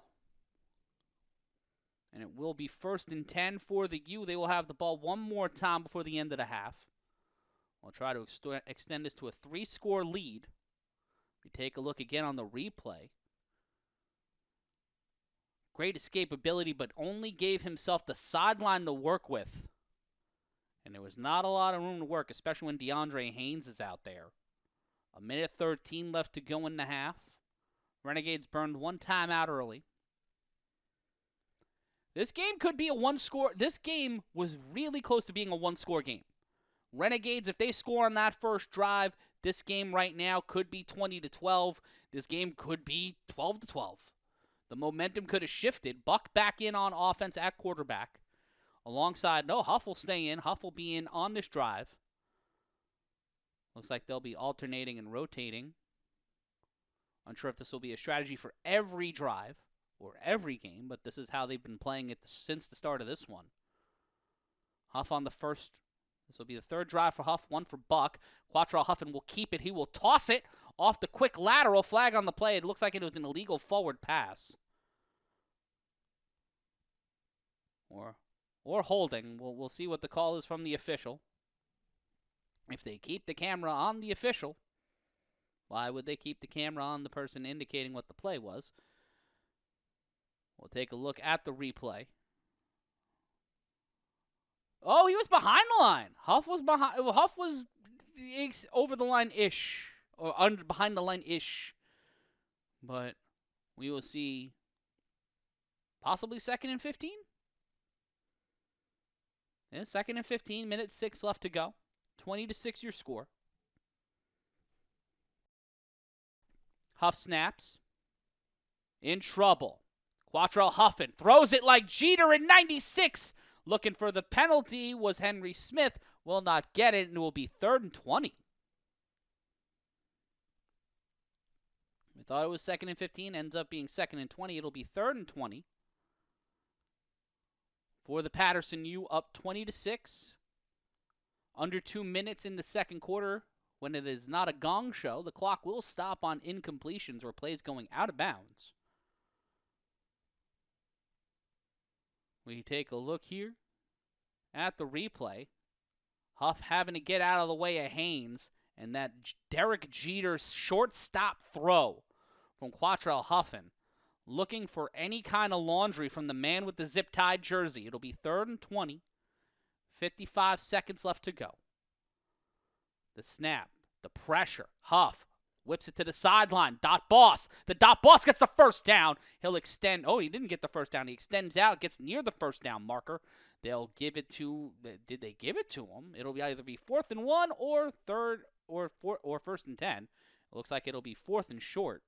And it will be 1st and 10 for the U. They will have the ball one more time before the end of the half. We'll try to extend this to a 3-score lead. We take a look again on the replay. Great escapability, but only gave himself the sideline to work with. And there was not a lot of room to work, especially when DeAndre Haynes is out there. 1:13 left to go in the half. Renegades burned one timeout early. This game could be a one-score. This game was really close to being a one-score game. Renegades, if they score on that first drive, this game right now could be 20-12. This game could be 12-12. The momentum could have shifted. Buck back in on offense at quarterback. Alongside, no, Huff will stay in. Huff will be in on this drive. Looks like they'll be alternating and rotating. Unsure if this will be a strategy for every drive or every game, but this is how they've been playing it since the start of this one. Huff on the first. This will be the third drive for Huff, one for Buck. Quatrelle Huffin will keep it. He will toss it off the quick lateral. Flag on the play. It looks like it was an illegal forward pass. Or holding. We'll see what the call is from the official. If they keep the camera on the official, why would they keep the camera on the person indicating what the play was? We'll take a look at the replay. Oh, he was behind the line. Huff was over the line-ish. Or behind the line-ish. But we will see possibly 2nd and 15. Yeah, 2nd and 15, minute 6 left to go. 20-6 your score. Huff snaps. In trouble. Quatrelle Huffin throws it like Jeter in 96. Looking for the penalty was Henry Smith. Will not get it, and it will be 3rd and 20. We thought it was 2nd and 15. Ends up being 2nd and 20. It'll be 3rd and 20. For the Paterson U, up 20-6. Under 2 minutes in the second quarter. When it is not a gong show, the clock will stop on incompletions or plays going out of bounds. We take a look here at the replay. Huff having to get out of the way of Haynes, and that Derek Jeter shortstop throw from Quatrelle Huffin. Looking for any kind of laundry from the man with the zip-tied jersey. It'll be 3rd and 20. 55 seconds left to go. The snap, the pressure. Huff whips it to the sideline. Dot Boss. The Dot Boss gets the first down. He'll extend. Oh, he didn't get the first down. He extends out, gets near the first down marker. They'll give it to. Did they give it to him? It'll either be 4th and 1 or 1st and 10. It looks like it'll be 4th and short.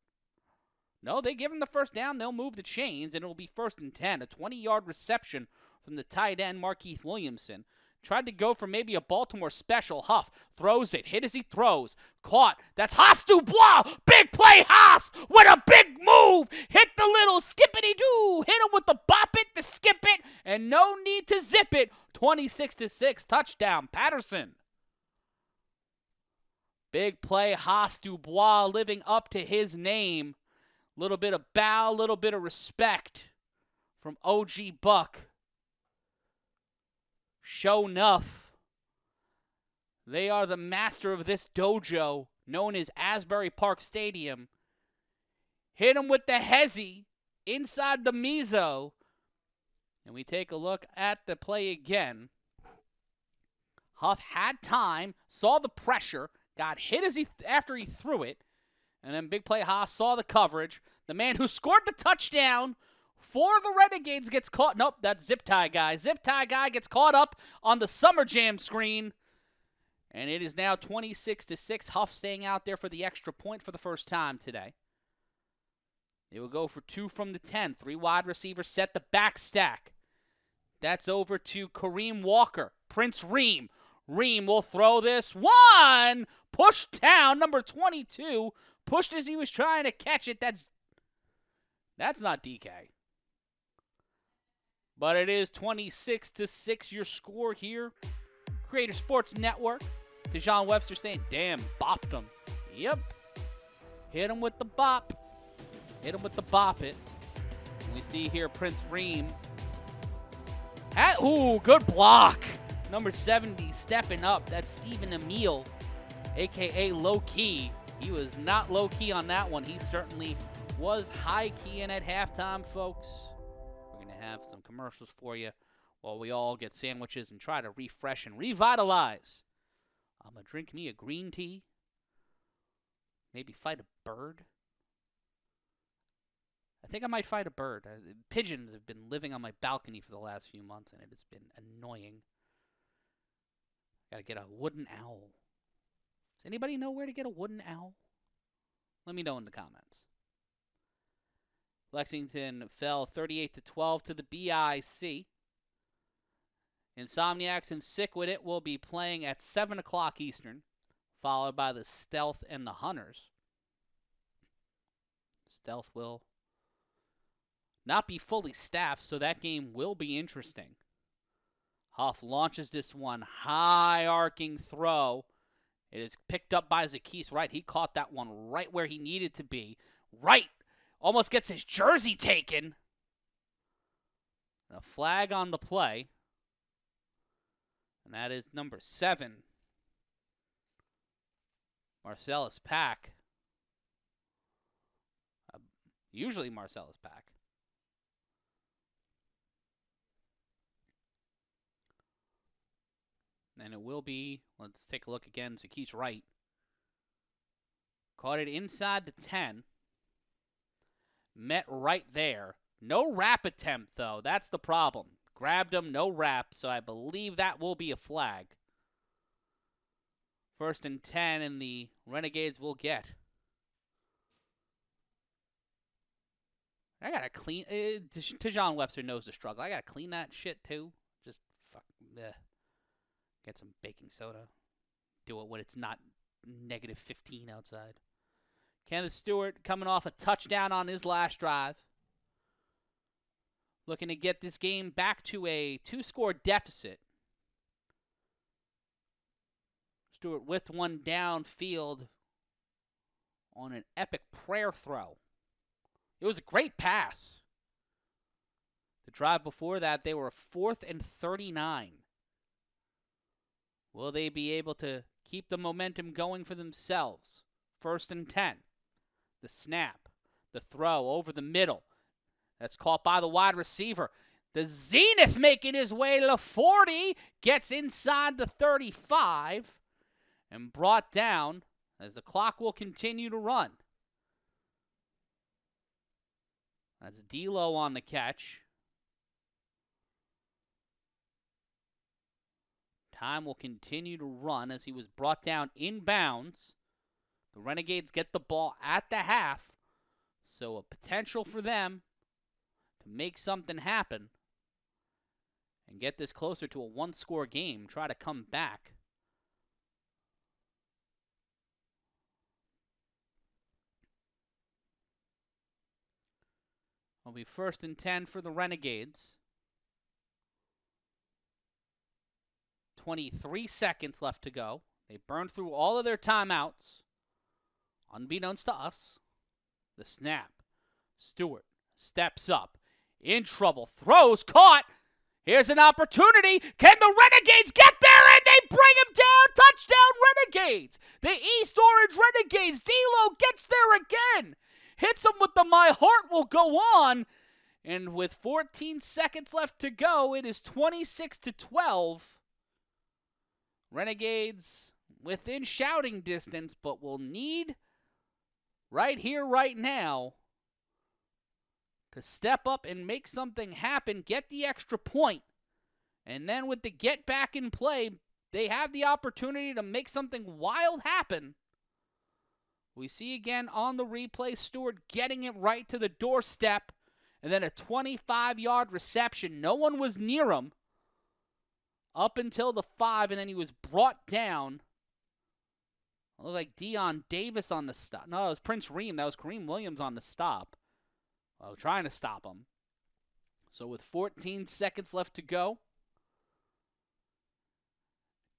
No, they give him the first down. They'll move the chains, and it'll be 1st and 10. A 20-yard reception from the tight end, Markeith Williamson. Tried to go for maybe a Baltimore special. Huff throws it. Hit as he throws. Caught. That's Haas Dubois. Big play, Haas, with a big move. Hit the little skippity-doo. Hit him with the bop it, the skip it, and no need to zip it. 26-6. Touchdown, Paterson. Big play, Haas Dubois, living up to his name. Little bit of bow, little bit of respect from OG Buck. Show enough. They are the master of this dojo, known as Asbury Park Stadium. Hit him with the hezzy inside the Mizo. And we take a look at the play again. Huff had time, saw the pressure, got hit after he threw it. And then big play Haas saw the coverage. The man who scored the touchdown for the Renegades gets caught. Nope, that's Zip Tie Guy. Zip Tie Guy gets caught up on the Summer Jam screen. And it is now 26-6. Huff staying out there for the extra point for the first time today. They will go for 2 from the 10. 3 wide receivers set the back stack. That's over to Kareem Walker. Prince Reem. Reem will throw this one. Pushed down, number 22. Pushed as he was trying to catch it. That's not DK. But it is 26-6 your score here. Creator Sports Network. Dejon Webster saying, damn, bopped him. Yep. Hit him with the bop. Hit him with the bop it. And we see here Prince Reem. Ooh, good block. Number 70 stepping up. That's Stephen Emile, a.k.a. Low Key. He was not low key on that one. He certainly was high key in at halftime, folks. We're going to have some commercials for you while we all get sandwiches and try to refresh and revitalize. I'm going to drink me a green tea. Maybe fight a bird. I think I might fight a bird. Pigeons have been living on my balcony for the last few months, and it has been annoying. Got to get a wooden owl. Does anybody know where to get a wooden owl? Let me know in the comments. Lexington fell 38-12 to the BIC. Insomniacs and Sick With It will be playing at 7 o'clock Eastern, followed by the Stealth and the Hunters. Stealth will not be fully staffed, so that game will be interesting. Huff launches this one, high arcing throw. It is picked up by Zakis Wright. He caught that one right where he needed to be. Wright almost gets his jersey taken. A flag on the play. And that is number 7. Marcellus Pack. Usually Marcellus Pack. And it will be, let's take a look again, Zakis Wright. Caught it inside the 10. Met right there. No wrap attempt, though. That's the problem. Grabbed him, no wrap, so I believe that will be a flag. 1st and 10, and the Renegades will get. I gotta clean. Tejon Webster knows the struggle. I gotta clean that shit, too. Just fuck. Bleh. Get some baking soda. Do it when it's not -15 outside. Kenneth Stewart coming off a touchdown on his last drive. Looking to get this game back to a 2-score deficit. Stewart with one downfield on an epic prayer throw. It was a great pass. The drive before that, they were 4th and 39. Will they be able to keep the momentum going for themselves? 1st and 10. The snap. The throw over the middle. That's caught by the wide receiver. The Zenith making his way to 40. Gets inside the 35. And brought down as the clock will continue to run. That's D'Lo on the catch. Time will continue to run as he was brought down inbounds. The Renegades get the ball at the half, so a potential for them to make something happen and get this closer to a 1-score game, try to come back. It'll be 1st and 10 for the Renegades. 23 seconds left to go. They burned through all of their timeouts. Unbeknownst to us. The snap. Stewart steps up. In trouble. Throws. Caught. Here's an opportunity. Can the Renegades get there? And they bring him down. Touchdown Renegades. The East Orange Renegades. D'Lo gets there again. Hits him with the My Heart Will Go On. And with 14 seconds left to go, it is 26-12. Renegades within shouting distance, but will need right here, right now, to step up and make something happen, get the extra point. And then with the get back in play, they have the opportunity to make something wild happen. We see again on the replay, Stewart getting it right to the doorstep, and then a 25-yard reception. No one was near him up until the 5, and then he was brought down. It looked like Dion Davis on the stop. No, it was Prince Reem. That was Kareem Williams on the stop. Well, trying to stop him. So with 14 seconds left to go,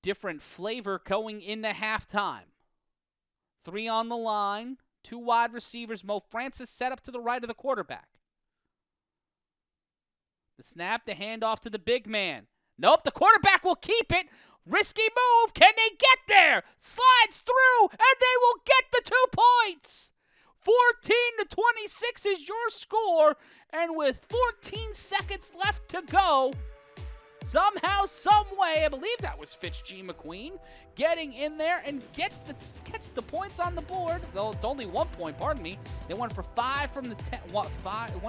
different flavor going into halftime. 3 on the line, 2 wide receivers. Mo Francis set up to the right of the quarterback. The snap, the handoff to the big man. Nope, the quarterback will keep it. Risky move. Can they get there? Slides through, and they will get the 2 points. 14-26 is your score, and with 14 seconds left to go, somehow, some way, I believe that was Fitz G. McQueen, getting in there and gets the points on the board. Though it's only 1 point, pardon me. They went for 5 from the 10. One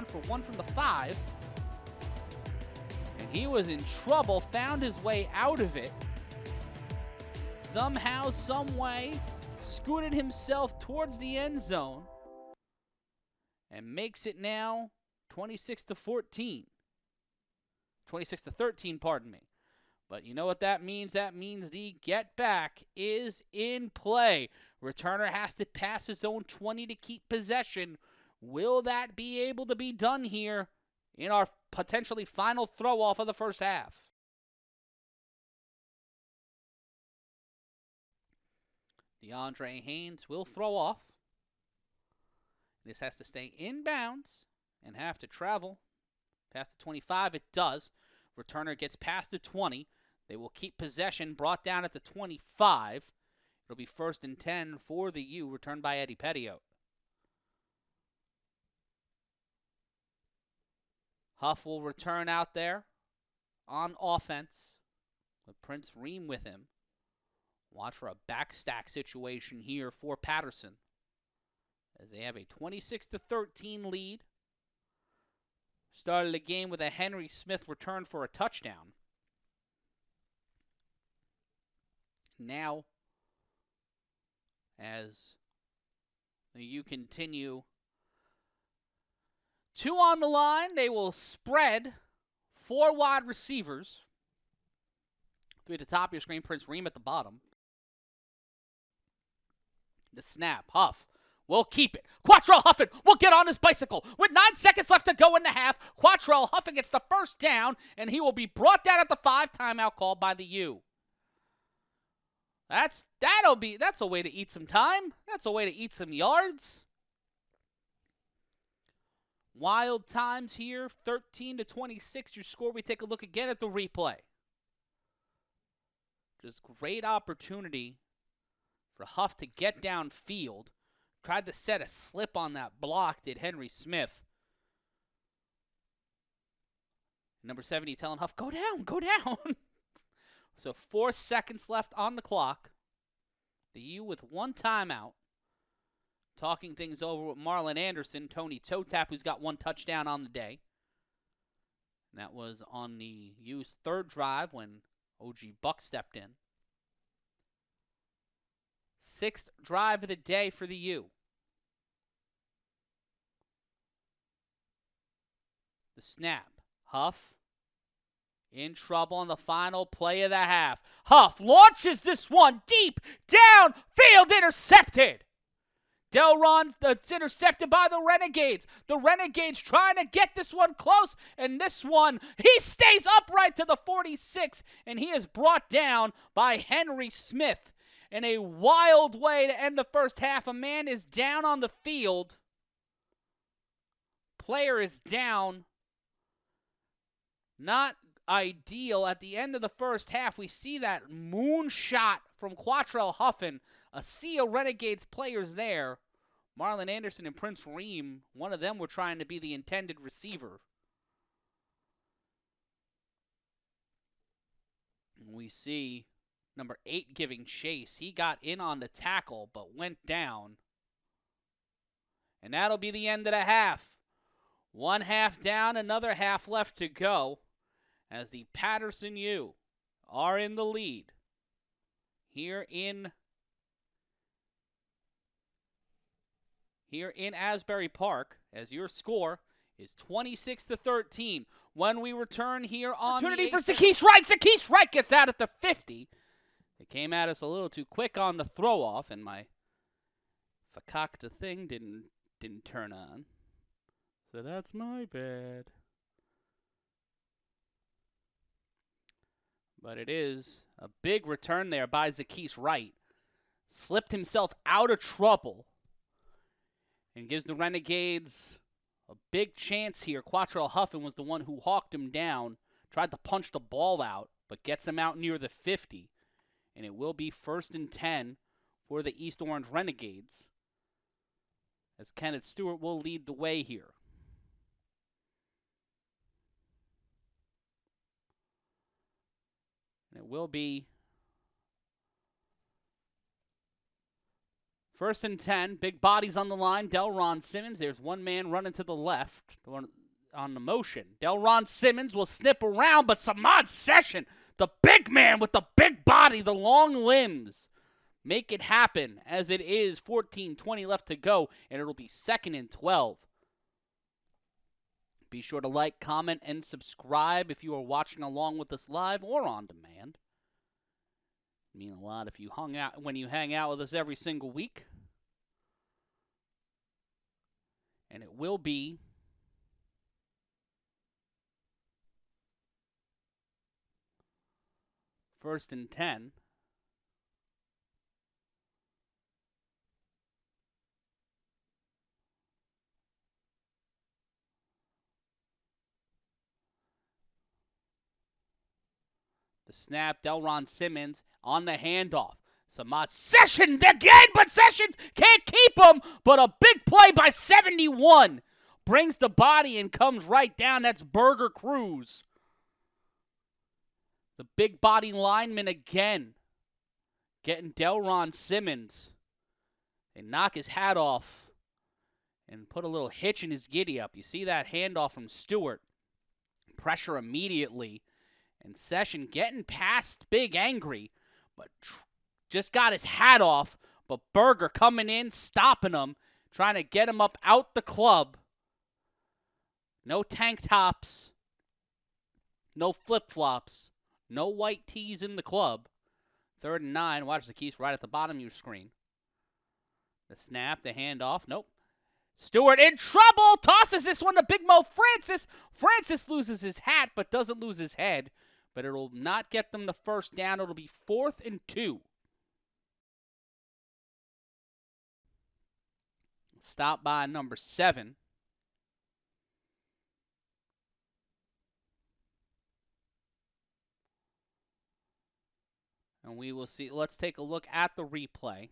for 1 from the 5. And he was in trouble, found his way out of it. Somehow, some way, scooted himself towards the end zone and makes it now 26-14. 26-13, pardon me. But you know what that means? That means the get back is in play. Returner has to pass his own 20 to keep possession. Will that be able to be done here in our potentially final throw off of the first half? DeAndre Haynes will throw off. This has to stay inbounds and have to travel past the 25. It does. Returner gets past the 20. They will keep possession, brought down at the 25. It'll be 1st and 10 for the U, returned by Eddie Pettiot. Huff will return out there on offense with Prince Ream with him. Watch for a backstack situation here for Paterson, as they have a 26-13 lead. Started the game with a Henry Smith return for a touchdown. Now, as you continue 2 on the line, they will spread 4 wide receivers. 3 at the top of your screen, Prince Ream at the bottom. The snap, Huff will keep it. Quatrelle Huffin will get on his bicycle. With 9 seconds left to go in the half, Quatrelle Huffin gets the first down, and he will be brought down at the 5, timeout called by the U. That's a way to eat some time. That's a way to eat some yards. Wild times here, 13-26 your score. We take a look again at the replay. Just great opportunity for Huff to get downfield. Tried to set a slip on that block, did Henry Smith. Number 70 telling Huff, go down, go down. So 4 seconds left on the clock. The U with 1 timeout. Talking things over with Marlon Anderson, Tony Totap, who's got 1 touchdown on the day. And that was on the U's 3rd drive when OG Buck stepped in. 6th drive of the day for the U. The snap. Huff in trouble on the final play of the half. Huff launches this one deep, downfield, intercepted. Delron's that's intercepted by the Renegades. The Renegades trying to get this one close, and this one, he stays upright to the 46, and he is brought down by Henry Smith. In a wild way to end the first half, a man is down on the field. Player is down. Not ideal. At the end of the first half, we see that moonshot from Quatrelle Huffin. A sea of Renegades players there. Marlon Anderson and Prince Ream, one of them were trying to be the intended receiver. We see number 8 giving chase. He got in on the tackle, but went down. And that'll be the end of the half. 1 half down, another half left to go, as the Paterson U are in the lead here in Asbury Park, as your score is 26-13. When we return here on opportunity for Zakees Wright. Zakees Wright gets out at the 50. It came at us a little too quick on the throw-off, and my fakakta thing didn't turn on. So that's my bad. But it is a big return there by Zakees Wright. Slipped himself out of trouble and gives the Renegades a big chance here. Quatrelle Huffin was the one who hawked him down, tried to punch the ball out. but gets him out near the 50. And it will be 1st and 10 for the East Orange Renegades, as Kenneth Stewart will lead the way here. And it will be 1st and 10. Big bodies on the line. Delron Simmons. There's one man running to the left on the motion. Delron Simmons will snip around, but Samad Session, the big man with the big body, the long limbs, make it happen, as it is 14:20 left to go, and it'll be 2nd and 12. Be sure to like, comment, and subscribe if you are watching along with us live or on demand. It means a lot if you when you hang out with us every single week. And it will be First and 10. The snap, Delron Simmons on the handoff. Samad Session again, but Sessions can't keep him. But a big play by 71 brings the body and comes right down. That's Burger Cruz. The big body lineman again, getting Delron Simmons. They knock his hat off and put a little hitch in his giddy up. You see that handoff from Stewart. Pressure immediately. And Session getting past Big Angry, but just got his hat off. But Berger coming in, stopping him, trying to get him up out the club. No tank tops, no flip-flops, no white tees in the club. 3rd and 9. Watch the keys right at the bottom of your screen. The snap, the handoff. Nope. Stewart in trouble. Tosses this one to Big Mo Francis. Francis loses his hat but doesn't lose his head. But it'll not get them the 1st down. It'll be 4th and 2. Stop by number 7. And we will see. Let's take a look at the replay.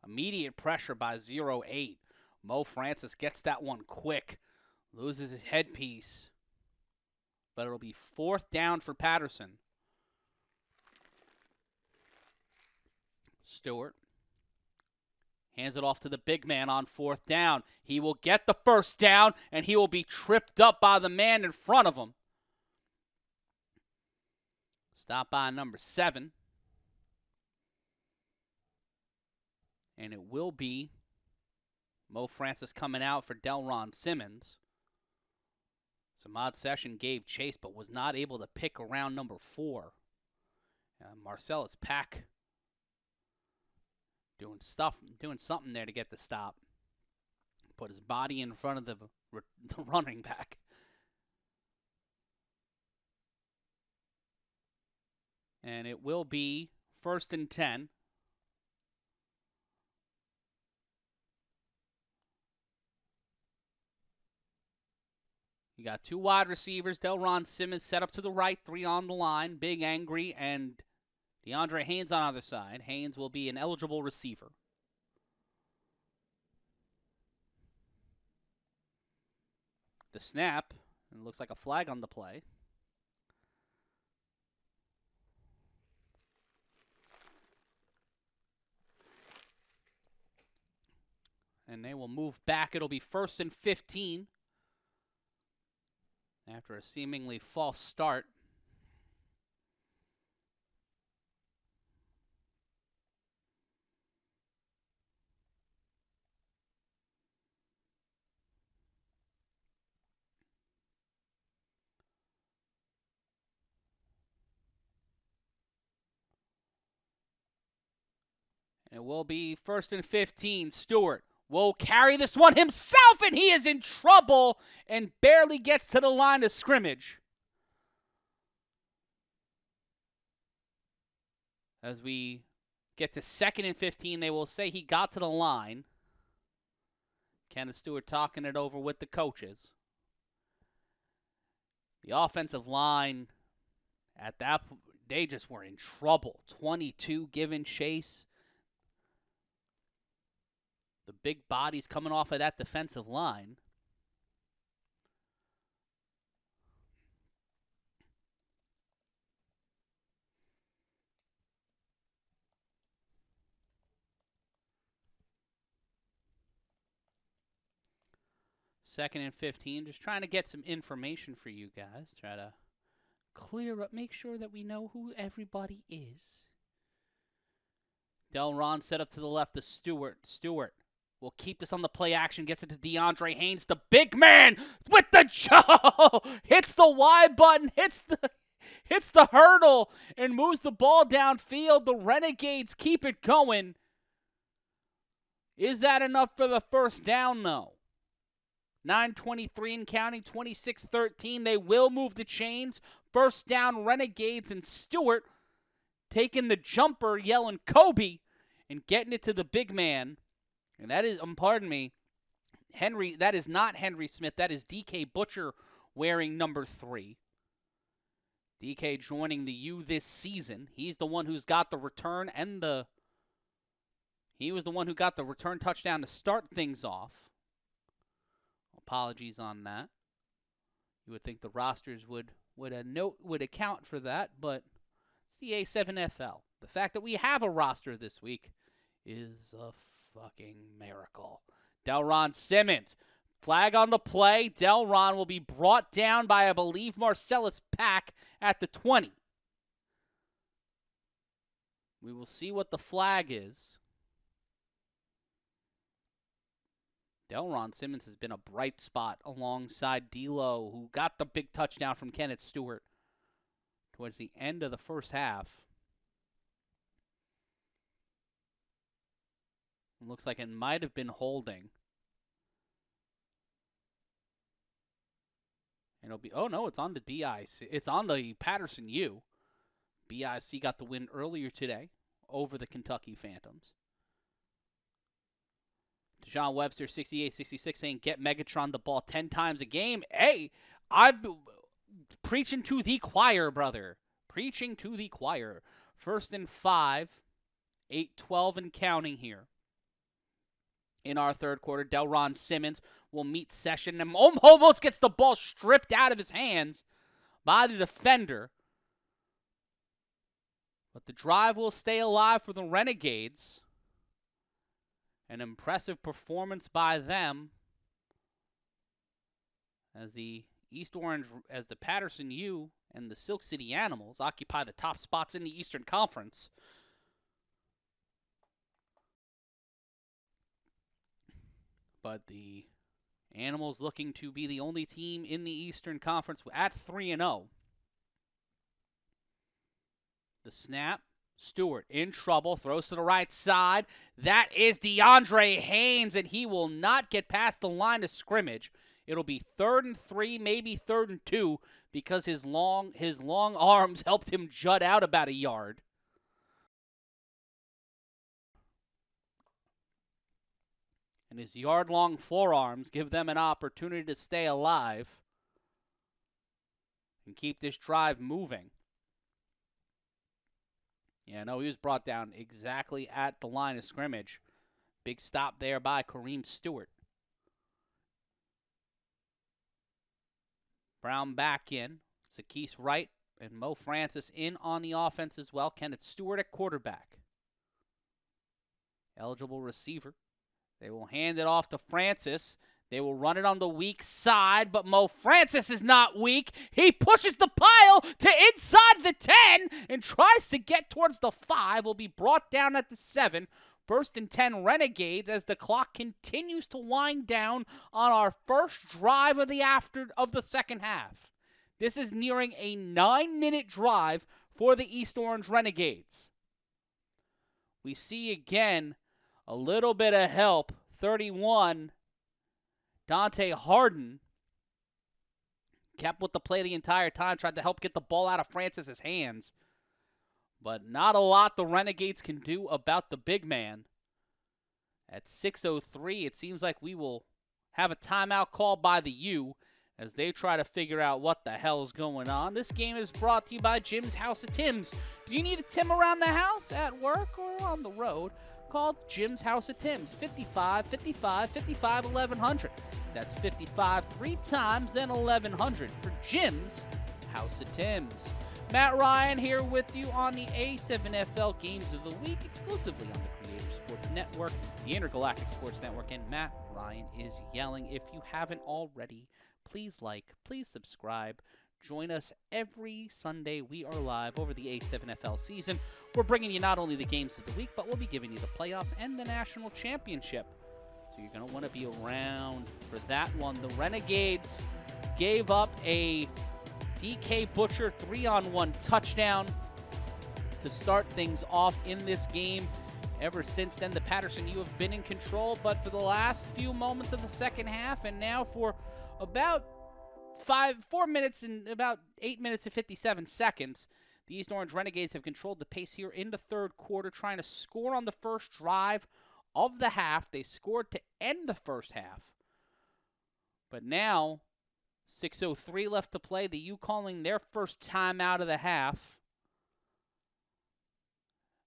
Immediate pressure by 0-8. Mo Francis gets that one quick. Loses his headpiece. But it'll be 4th down for Paterson. Stewart hands it off to the big man on 4th down. He will get the 1st down, and he will be tripped up by the man in front of him. Stop by number 7. And it will be Mo Francis coming out for Delron Simmons. Samad Session gave chase, but was not able to pick around number 4. Marcellus Pack doing something there to get the stop. Put his body in front of the running back. And it will be 1st and 10. You got 2 wide receivers. Delron Simmons set up to the right, 3 on the line. Big Angry and DeAndre Haynes on either side. Haynes will be an eligible receiver. The snap, and it looks like a flag on the play. And they will move back. It'll be 1st and 15. After a seemingly false start. And it will be 1st and 15. Stewart will carry this one himself, and he is in trouble and barely gets to the line of scrimmage. As we get to 2nd and 15, they will say he got to the line. Kenneth Stewart talking it over with the coaches. The offensive line, at that they just were in trouble. 22 given chase. The big bodies coming off of that defensive line. Second and 15. Just trying to get some information for you guys. Try to clear up, make sure that we know who everybody is. Delron set up to the left to Stewart. Stewart will keep this on the play action. Gets it to DeAndre Haynes, the big man with the hits the Y button, hits the hurdle, and moves the ball downfield. The Renegades keep it going. Is that enough for the first down, though? 9:23 and counting, 26-13. They will move the chains. First down, Renegades, and Stewart taking the jumper, yelling Kobe, and getting it to the big man. And that is, pardon me, Henry. That is not Henry Smith. That is DK Butcher wearing number 3. DK joining the U this season. He's the one who's got the return and he was the one who got the return touchdown to start things off. Apologies on that. You would think the rosters would account for that, but it's the A7FL. The fact that we have a roster this week is a fucking miracle. Delron Simmons, flag on the play. Delron will be brought down by, I believe, Marcellus Pack at the 20. We will see what the flag is. Delron Simmons has been a bright spot alongside D'Lo, who got the big touchdown from Kenneth Stewart towards the end of the first half. It looks like it might have been holding. And it'll be, oh no, it's on the BIC. It's on the Paterson U. BIC got the win earlier today over the Kentucky Phantoms. John Webster, 68-66, saying, get Megatron the ball 10 times a game. Hey, I've been preaching to the choir, brother. Preaching to the choir. 1st and 5, 8-12 and counting here. In our third quarter, Delron Simmons will meet Session and almost gets the ball stripped out of his hands by the defender. But the drive will stay alive for the Renegades. An impressive performance by them as the Paterson U and the Silk City Animals occupy the top spots in the Eastern Conference. But the Animals looking to be the only team in the Eastern Conference at 3-0. The snap. Stewart in trouble, throws to the right side. That is DeAndre Haynes, and he will not get past the line of scrimmage. It'll be 3rd and 3, maybe 3rd and 2, because his long arms helped him jut out about a yard. And his yard-long forearms give them an opportunity to stay alive and keep this drive moving. Yeah, no, he was brought down exactly at the line of scrimmage. Big stop there by Kareem Stewart. Brown back in. Zakese Wright and Mo Francis in on the offense as well. Kenneth Stewart at quarterback. Eligible receiver. They will hand it off to Francis. They will run it on the weak side, but Mo Francis is not weak. He pushes the pile to inside the 10 and tries to get towards the 5. Will be brought down at the 7. 1st and 10 Renegades as the clock continues to wind down on our first drive of the second half. This is nearing a 9-minute drive for the East Orange Renegades. We see again a little bit of help. 31. Dante Harden kept with the play the entire time, tried to help get the ball out of Francis's hands. But not a lot the Renegades can do about the big man. At 6:03, it seems like we will have a timeout called by the U as they try to figure out what the hell's going on. This game is brought to you by Jim's House of Tims. Do you need a Tim around the house, at work, or on the road? Call Jim's House of Tims, 55 55 55 1100. That's 55 3 times, then 1100 for Jim's House of Tims. Matt Ryan here with you on the A7FL Games of the Week, exclusively on the Creator Sports Network, the Intergalactic Sports Network, and Matt Ryan is yelling. If you haven't already, please like, please subscribe. Join us every Sunday. We are live over the A7FL season. We're bringing you not only the games of the week, but we'll be giving you the playoffs and the national championship. So you're going to want to be around for that one. The Renegades gave up a DK Butcher 3-on-1 touchdown to start things off in this game. Ever since then, the Paterson U have been in control, but for the last few moments of the second half, and now for about 4 minutes and about 8 minutes and 57 seconds, the East Orange Renegades have controlled the pace here in the third quarter, trying to score on the first drive of the half. They scored to end the first half. But now, 6:03 left to play. The U calling their first time out of the half,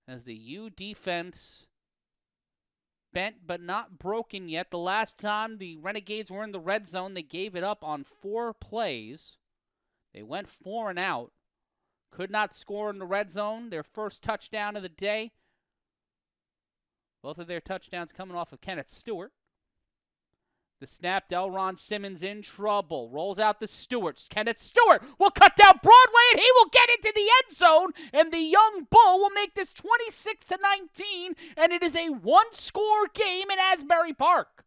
as the U defense bent but not broken yet. The last time the Renegades were in the red zone, they gave it up on 4 plays. They went 4 and out. Could not score in the red zone. Their first touchdown of the day. Both of their touchdowns coming off of Kenneth Stewart. The snap, Delron Simmons in trouble. Rolls out the Stewarts. Kenneth Stewart will cut down Broadway, and he will get into the end zone. And the young Bull will make this 26-19, and it is a one-score game in Asbury Park.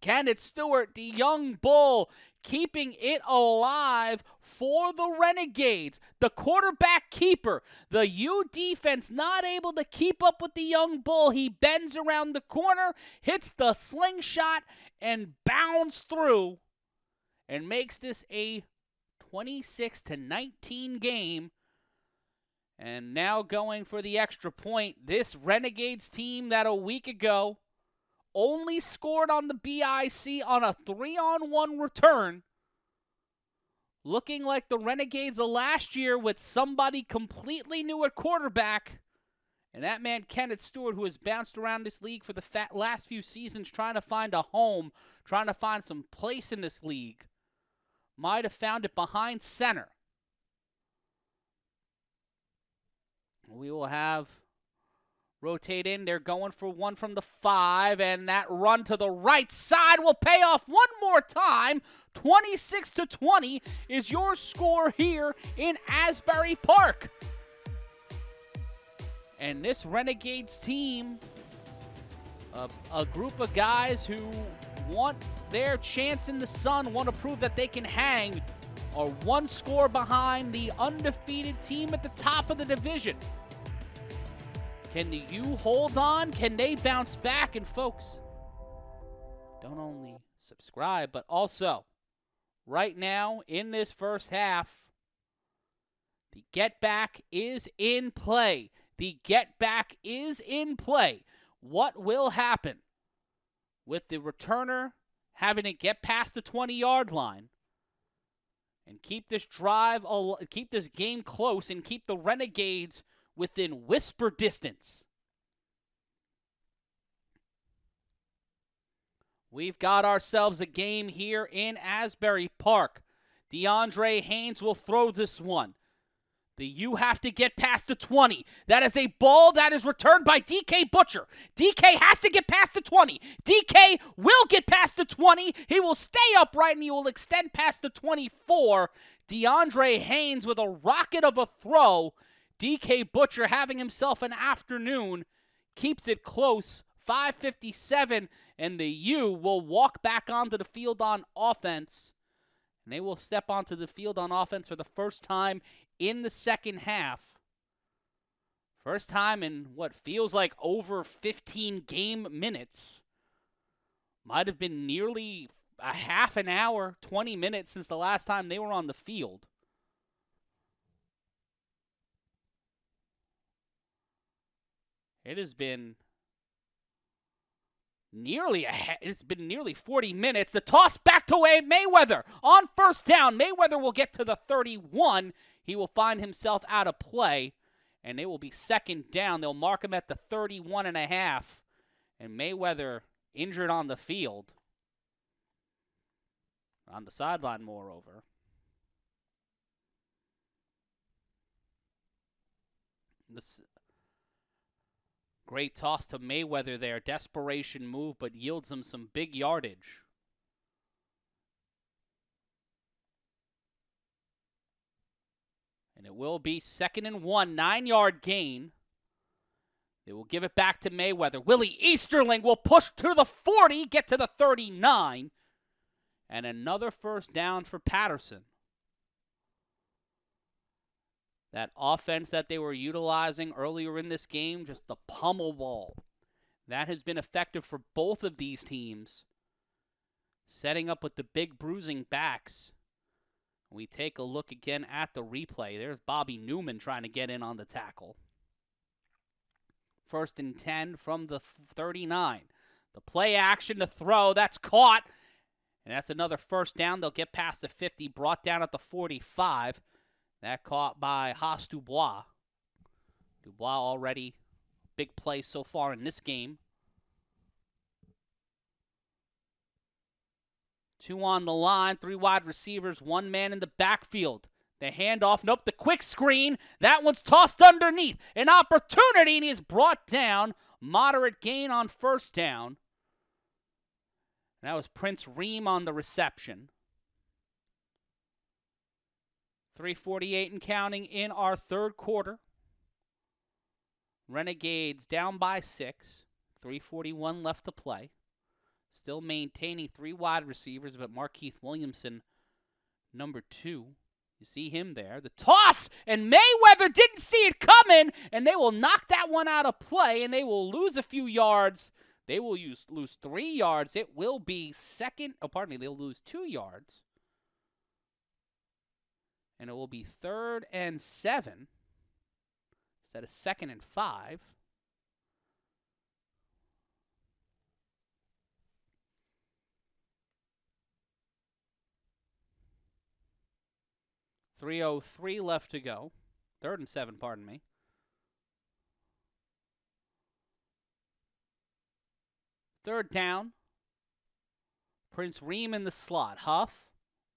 Kenneth Stewart, the young Bull, keeping it alive for the Renegades. The quarterback keeper. The U defense not able to keep up with the young Bull. He bends around the corner, hits the slingshot, and bounds through, and makes this a 26-19 game. And now going for the extra point. This Renegades team that a week ago only scored on the BIC on a 3-on-1 return. Looking like the Renegades of last year with somebody completely new at quarterback. And that man, Kenneth Stewart, who has bounced around this league for the last few seasons trying to find a home, trying to find some place in this league, might have found it behind center. We will have rotate in. They're going for one from the 5, and that run to the right side will pay off one more time. 26-20 is your score here in Asbury Park. And this Renegades team, a group of guys who want their chance in the sun, want to prove that they can hang, are one score behind the undefeated team at the top of the division. Can the U hold on? Can they bounce back? And folks, don't only subscribe, but also, right now in this first half, the get back is in play. The get back is in play. What will happen with the returner having to get past the 20-yard line and keep this drive, keep this game close, and keep the Renegades within whisper distance? We've got ourselves a game here in Asbury Park. DeAndre Haynes will throw this one. The U have to get past the 20. That is a ball that is returned by DK Butcher. DK has to get past the 20. DK will get past the 20. He will stay upright and he will extend past the 24. DeAndre Haynes with a rocket of a throw. DK Butcher having himself an afternoon, keeps it close, 5:57, and the U will walk back onto the field on offense. And they will step onto the field on offense for the first time in the second half. First time in what feels like over 15 game minutes. Might have been nearly a half an hour, 20 minutes since the last time they were on the field. It has been It's been nearly 40 minutes. The toss back to Mayweather on first down. Mayweather will get to the 31. He will find himself out of play, and it will be second down. They'll mark him at the 31.5, and Mayweather injured on the field. On the sideline, moreover. This great toss to Mayweather there. Desperation move, but yields him some big yardage. And it will be 2nd and 1, 9-yard gain. They will give it back to Mayweather. Willie Easterling will push to the 40, get to the 39. And another first down for Paterson. That offense that they were utilizing earlier in this game, just the pummel ball, that has been effective for both of these teams. Setting up with the big bruising backs. We take a look again at the replay. There's Bobby Newman trying to get in on the tackle. 1st and 10 from the 39. The play action to throw, that's caught. And that's another first down. They'll get past the 50, brought down at the 45. That caught by Haas Dubois. Dubois already big play so far in this game. 2 on the line, 3 wide receivers, 1 man in the backfield. The handoff, nope, the quick screen. That one's tossed underneath. An opportunity, and he is brought down. Moderate gain on first down. That was Prince Ream on the reception. 3:48 and counting in our third quarter. Renegades down by 6. 3:41 left to play. Still maintaining 3 wide receivers, but Markeith Williamson, number 2. You see him there. The toss, and Mayweather didn't see it coming, and they will knock that one out of play, and they will lose a few yards. They will lose 3 yards. It will be they'll lose 2 yards. And it will be 3rd and 7 instead of 2nd and 5. .303 left to go. 3rd and 7, pardon me. Third down. Prince Ream in the slot. Huff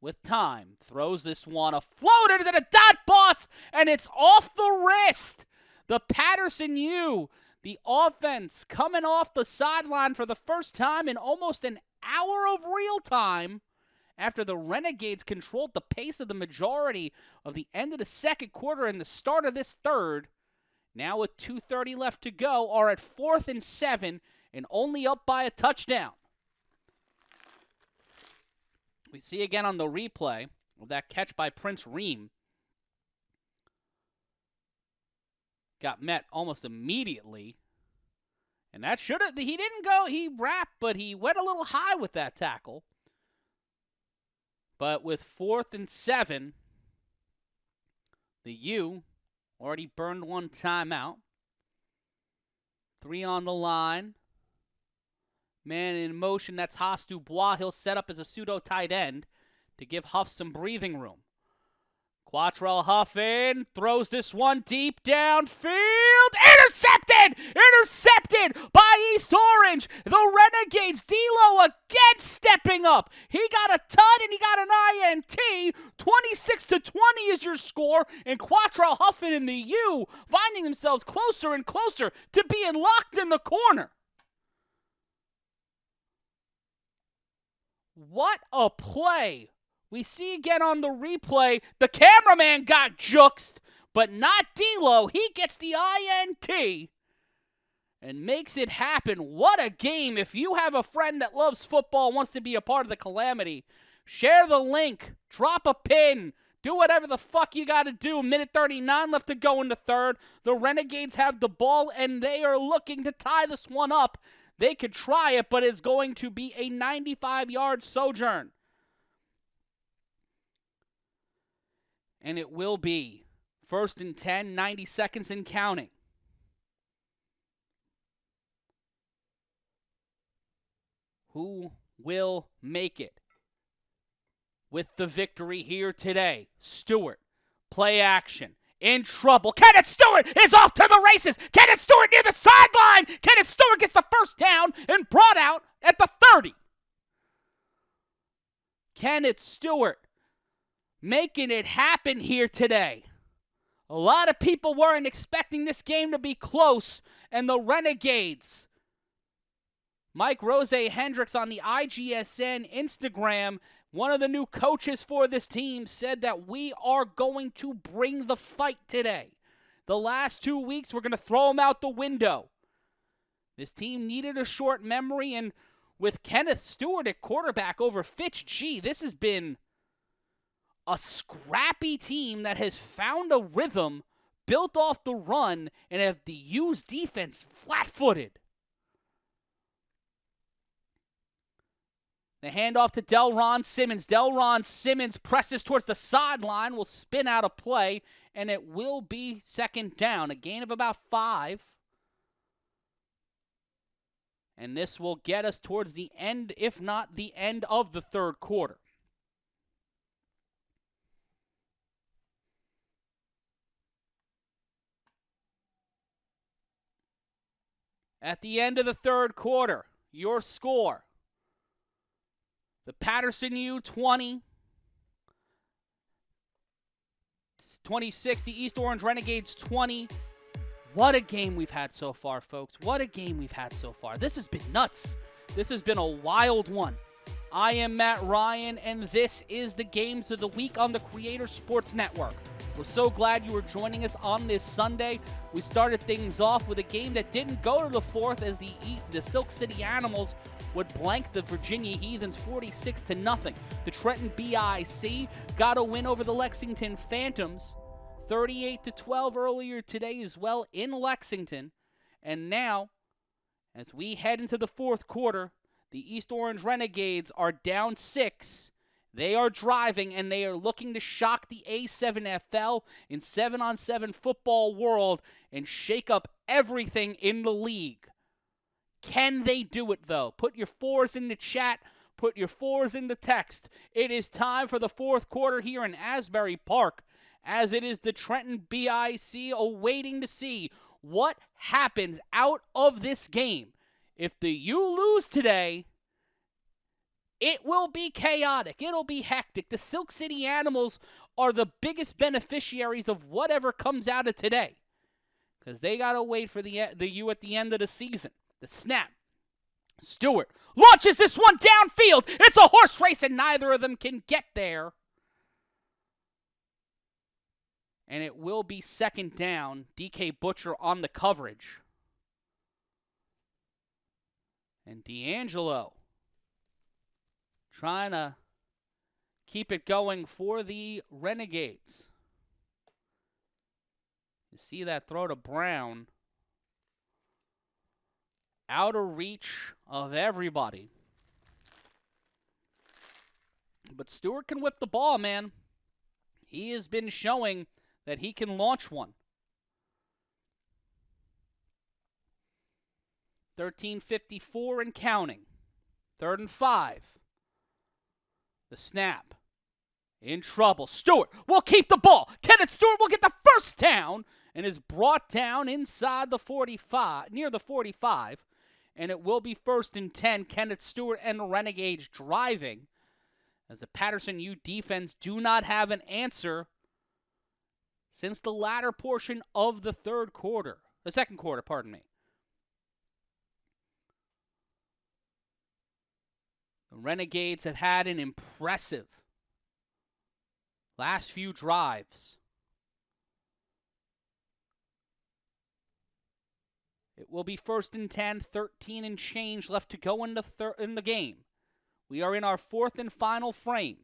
with time. Throws this one. A floater to the dot boss, and it's off the wrist. The Paterson U, the offense coming off the sideline for the first time in almost an hour of real time after the Renegades controlled the pace of the majority of the end of the second quarter and the start of this third. Now with 2:30 left to go, are at 4th and 7 and only up by a touchdown. We see again on the replay of that catch by Prince Ream. Got met almost immediately. And that he didn't go, he wrapped, but he went a little high with that tackle. But with 4th and 7, the U already burned 1 timeout. 3 on the line. Man in motion, that's Haas Dubois. He'll set up as a pseudo tight end to give Huff some breathing room. Quatrelle Huffin throws this one deep downfield. Intercepted! Intercepted by East Orange. The Renegades, D'Lo again stepping up. He got a tud and he got an INT. 26-20 is your score. And Quatrelle Huffin and the U finding themselves closer and closer to being locked in the corner. What a play. We see again on the replay, the cameraman got juxed, but not D'Lo. He gets the INT and makes it happen. What a game. If you have a friend that loves football and wants to be a part of the calamity, share the link, drop a pin, do whatever the fuck you got to do. Minute 39 left to go in the third. The Renegades have the ball, and they are looking to tie this one up. They could try it, but it's going to be a 95-yard sojourn. And it will be 1st and 10, 90 seconds and counting. who will make it with the victory here today. Stewart, play action, in trouble. Kenneth Stewart is off to the races. Kenneth Stewart near the sideline. Kenneth Stewart gets the first down and brought out at the 30. Kenneth Stewart making it happen here today. A lot of people weren't expecting this game to be close, and the Renegades, Mike Rose Hendricks on the IGSN Instagram, one of the new coaches for this team, said that we are going to bring the fight today. The last 2 weeks, we're going to throw them out the window. This team needed a short memory, and with Kenneth Stewart at quarterback over Fitch G, this has been a scrappy team that has found a rhythm, built off the run, and have the U's defense flat-footed. The handoff to Delron Simmons. Delron Simmons presses towards the sideline, will spin out a play, and it will be second down. A gain of about 5. And this will get us towards the end, if not the end of the third quarter. At the end of the third quarter, your score: the Paterson U 26, the East Orange Renegades 20. What a game we've had so far, folks. What a game we've had so far. This has been nuts. This has been a wild one. I am Matt Ryan, and this is the Games of the Week on the Creator Sports Network. We're so glad you are joining us on this Sunday. We started things off with a game that didn't go to the fourth, as the Silk City Animals would blank the Virginia Heathens 46-0. The Trenton BIC got a win over the Lexington Phantoms 38-12 earlier today as well in Lexington. And now, as we head into the fourth quarter, the East Orange Renegades are down 6. They are driving, and they are looking to shock the A7FL in 7-on-7 football world and shake up everything in the league. Can they do it, though? Put your 4s in the chat. Put your 4s in the text. It is time for the fourth quarter here in Asbury Park, as it is the Trenton BIC awaiting to see what happens out of this game. If the U lose today, it will be chaotic. It'll be hectic. The Silk City Animals are the biggest beneficiaries of whatever comes out of today, because they got to wait for the U at the end of the season. The snap. Stewart launches this one downfield. It's a horse race, and neither of them can get there. And it will be second down. DK Butcher on the coverage. And D'Angelo trying to keep it going for the Renegades. You see that throw to Brown. Out of reach of everybody. But Stewart can whip the ball, man. He has been showing that he can launch one. 13:54 and counting. 3rd and 5. The snap. In trouble. Stewart will keep the ball. Kenneth Stewart will get the first down and is brought down inside the 45, near the 45. And it will be 1st and 10. Kenneth Stewart and the Renegades driving, as the Paterson U defense do not have an answer since the latter portion of the second quarter, pardon me. The Renegades have had an impressive last few drives. It will be 1st and 10, 13 and change left to go in the game. We are in our 4th and final frame.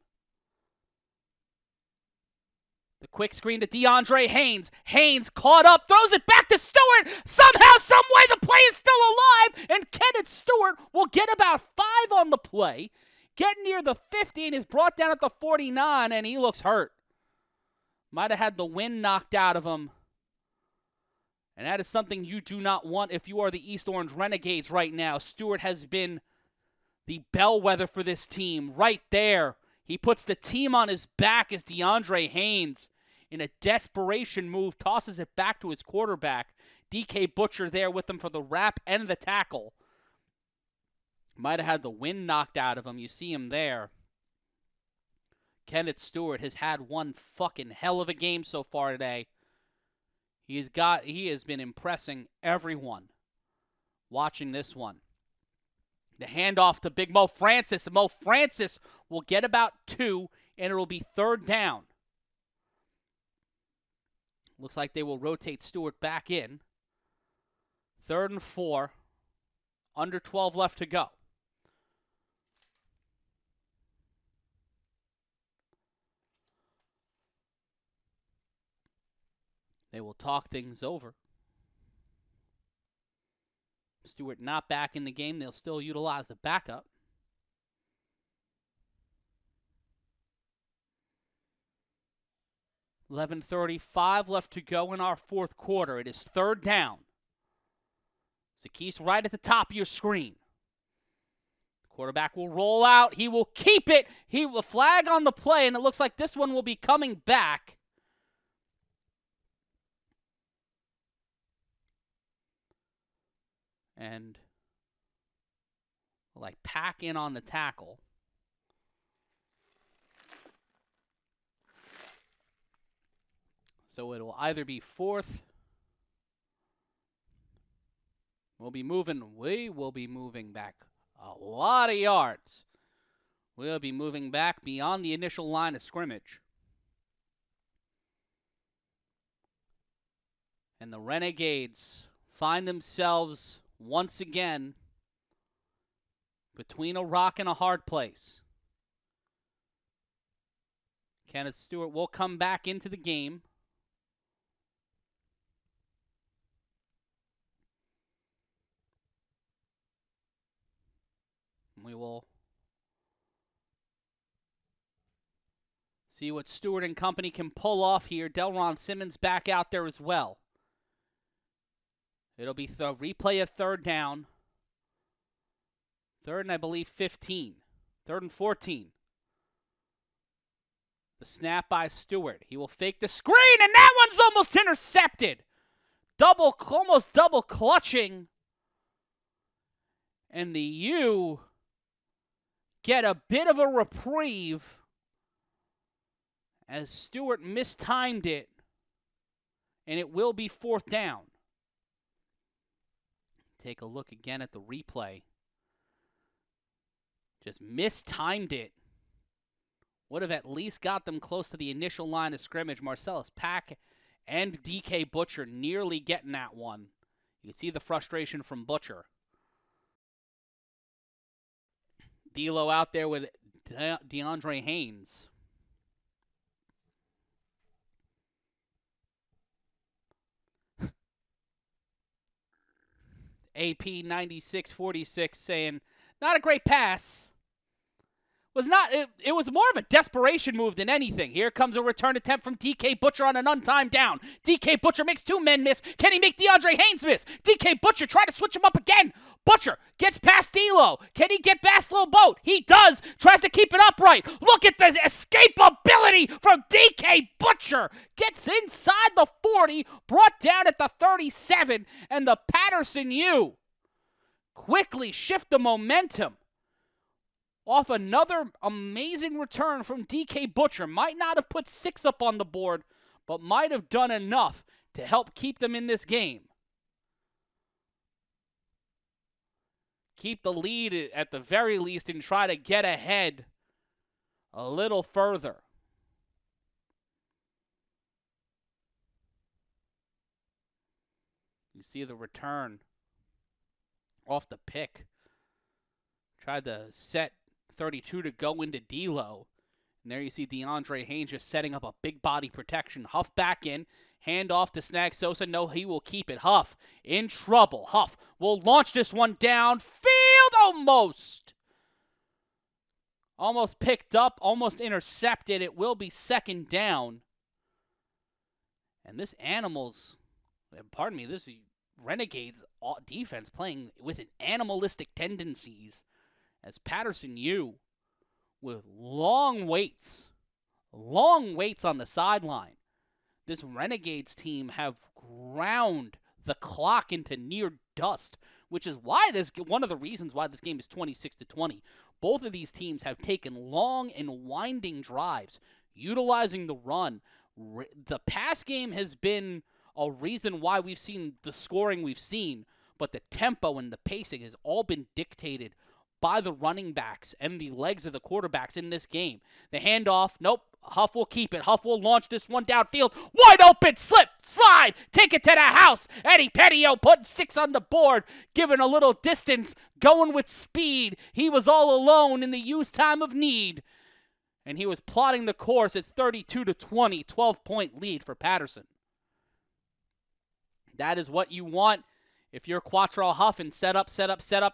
The quick screen to DeAndre Haynes. Haynes caught up, throws it back to Stewart. Somehow, someway, the play is still alive, and Kenneth Stewart will get about 5 on the play, get near the 50, and is brought down at the 49, and he looks hurt. Might have had the wind knocked out of him. And that is something you do not want if you are the East Orange Renegades right now. Stewart has been the bellwether for this team right there. He puts the team on his back as DeAndre Haynes, in a desperation move, tosses it back to his quarterback. DK Butcher there with him for the wrap and the tackle. Might have had the wind knocked out of him. You see him there. Kenneth Stewart has had one fucking hell of a game so far today. He has been impressing everyone watching this one. The handoff to Big Mo Francis. Mo Francis will get about 2, and it'll be 3rd down. Looks like they will rotate Stewart back in. 3rd and 4. Under 12 left to go. They will talk things over. Stewart not back in the game. They'll still utilize the backup. $11:35 left to go in our 4th quarter. It is 3rd down. Zakis right at the top of your screen. Quarterback will roll out. He will keep it. He will flag on the play, and it looks like this one will be coming back. And like pack in on the tackle. So it will either be 4th. We will be moving back a lot of yards. We'll be moving back beyond the initial line of scrimmage. And the Renegades find themselves once again between a rock and a hard place. Kenneth Stewart will come back into the game. We will see what Stewart and company can pull off here. Delron Simmons back out there as well. It'll be the replay of 3rd down. 3rd and I believe 15. 3rd and 14. The snap by Stewart. He will fake the screen, and that one's almost intercepted. Almost double clutching. And the U get a bit of a reprieve as Stewart mistimed it, and it will be 4th down. Take a look again at the replay. Just mistimed it. Would have at least got them close to the initial line of scrimmage. Marcellus Pack and DK Butcher nearly getting that one. You can see the frustration from Butcher. D'Lo out there with DeAndre Haynes. AP 9646 saying, not a great pass. It was more of a desperation move than anything. Here comes a return attempt from DK Butcher on an untimed down. DK Butcher makes 2 men miss. Can he make DeAndre Haynes miss? DK Butcher trying to switch him up again. Butcher gets past D'Lo. Can he get past Lil Boat? He does. Tries to keep it upright. Look at the escapability from DK Butcher. Gets inside the 40, brought down at the 37, and the Paterson U quickly shift the momentum off another amazing return from DK Butcher. Might not have put 6 up on the board, but might have done enough to help keep them in this game. Keep the lead at the very least and try to get ahead a little further. You see the return off the pick. Tried to set 32 to go into D'Lo. And there you see DeAndre Haynes just setting up a big body protection. Huff back in. Hand off to Snag Sosa. No, he will keep it. Huff in trouble. Huff will launch this one downfield almost. Almost picked up. Almost intercepted. It will be 2nd down. And this Renegades defense playing with an animalistic tendencies as Paterson U, with long waits on the sideline. This Renegades team have ground the clock into near dust, which is why one of the reasons why this game is 26-20. Both of these teams have taken long and winding drives, utilizing the run. The pass game has been a reason why we've seen the scoring we've seen, but the tempo and the pacing has all been dictated by the running backs and the legs of the quarterbacks in this game. The handoff, nope, Huff will keep it. Huff will launch this one downfield. Wide open, slip, slide, take it to the house. Eddie Petio putting 6 on the board, giving a little distance, going with speed. He was all alone in the U's time of need, and he was plotting the course. It's 32-20, 12-point lead for Paterson. That is what you want if you're Quatrelle Huffin. Set up,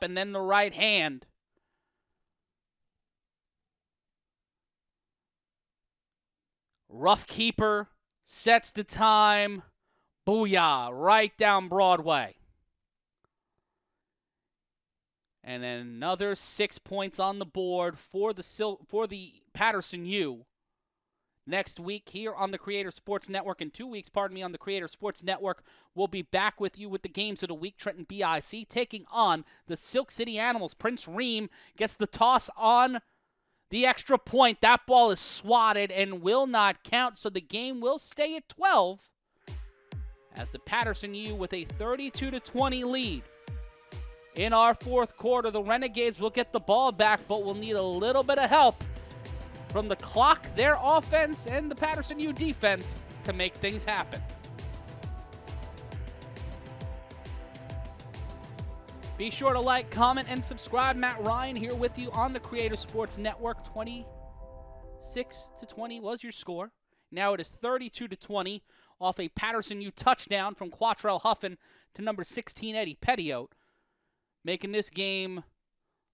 and then the right hand. Rough keeper, sets the time, booyah, right down Broadway. And then another 6 points on the board for the Paterson U. Next week here on the Creator Sports Network, in 2 weeks, on the Creator Sports Network, we'll be back with you with the games of the week. Trenton BIC taking on the Silk City Animals. Prince Ream gets the toss on the extra point. That ball is swatted and will not count, so the game will stay at 12 as the Paterson U with a 32-20 lead. In our fourth quarter, the Renegades will get the ball back, but will need a little bit of help from the clock, their offense, and the Paterson U defense to make things happen. Be sure to like, comment, and subscribe. Matt Ryan here with you on the Creator Sports Network. 26-20 was your score. Now it is 32-20 off a Paterson U touchdown from Quatrelle Huffin to number 16, Eddie Petio, making this game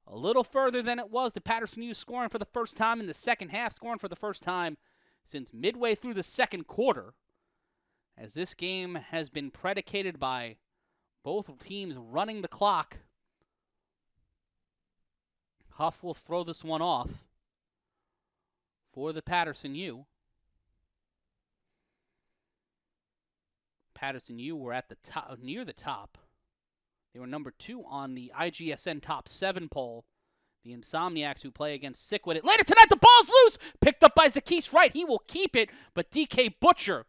a little further than it was. The Paterson U scoring for the first time in the second half, scoring for the first time since midway through the second quarter, as this game has been predicated by both teams running the clock. Huff will throw this one off for the Paterson U. Paterson U were at the top, near the top. They were number 2 on the IGSN Top 7 poll. The Insomniacs, who play against Sick With It. Later tonight, the ball's loose. Picked up by Zakis Wright. He will keep it, but DK Butcher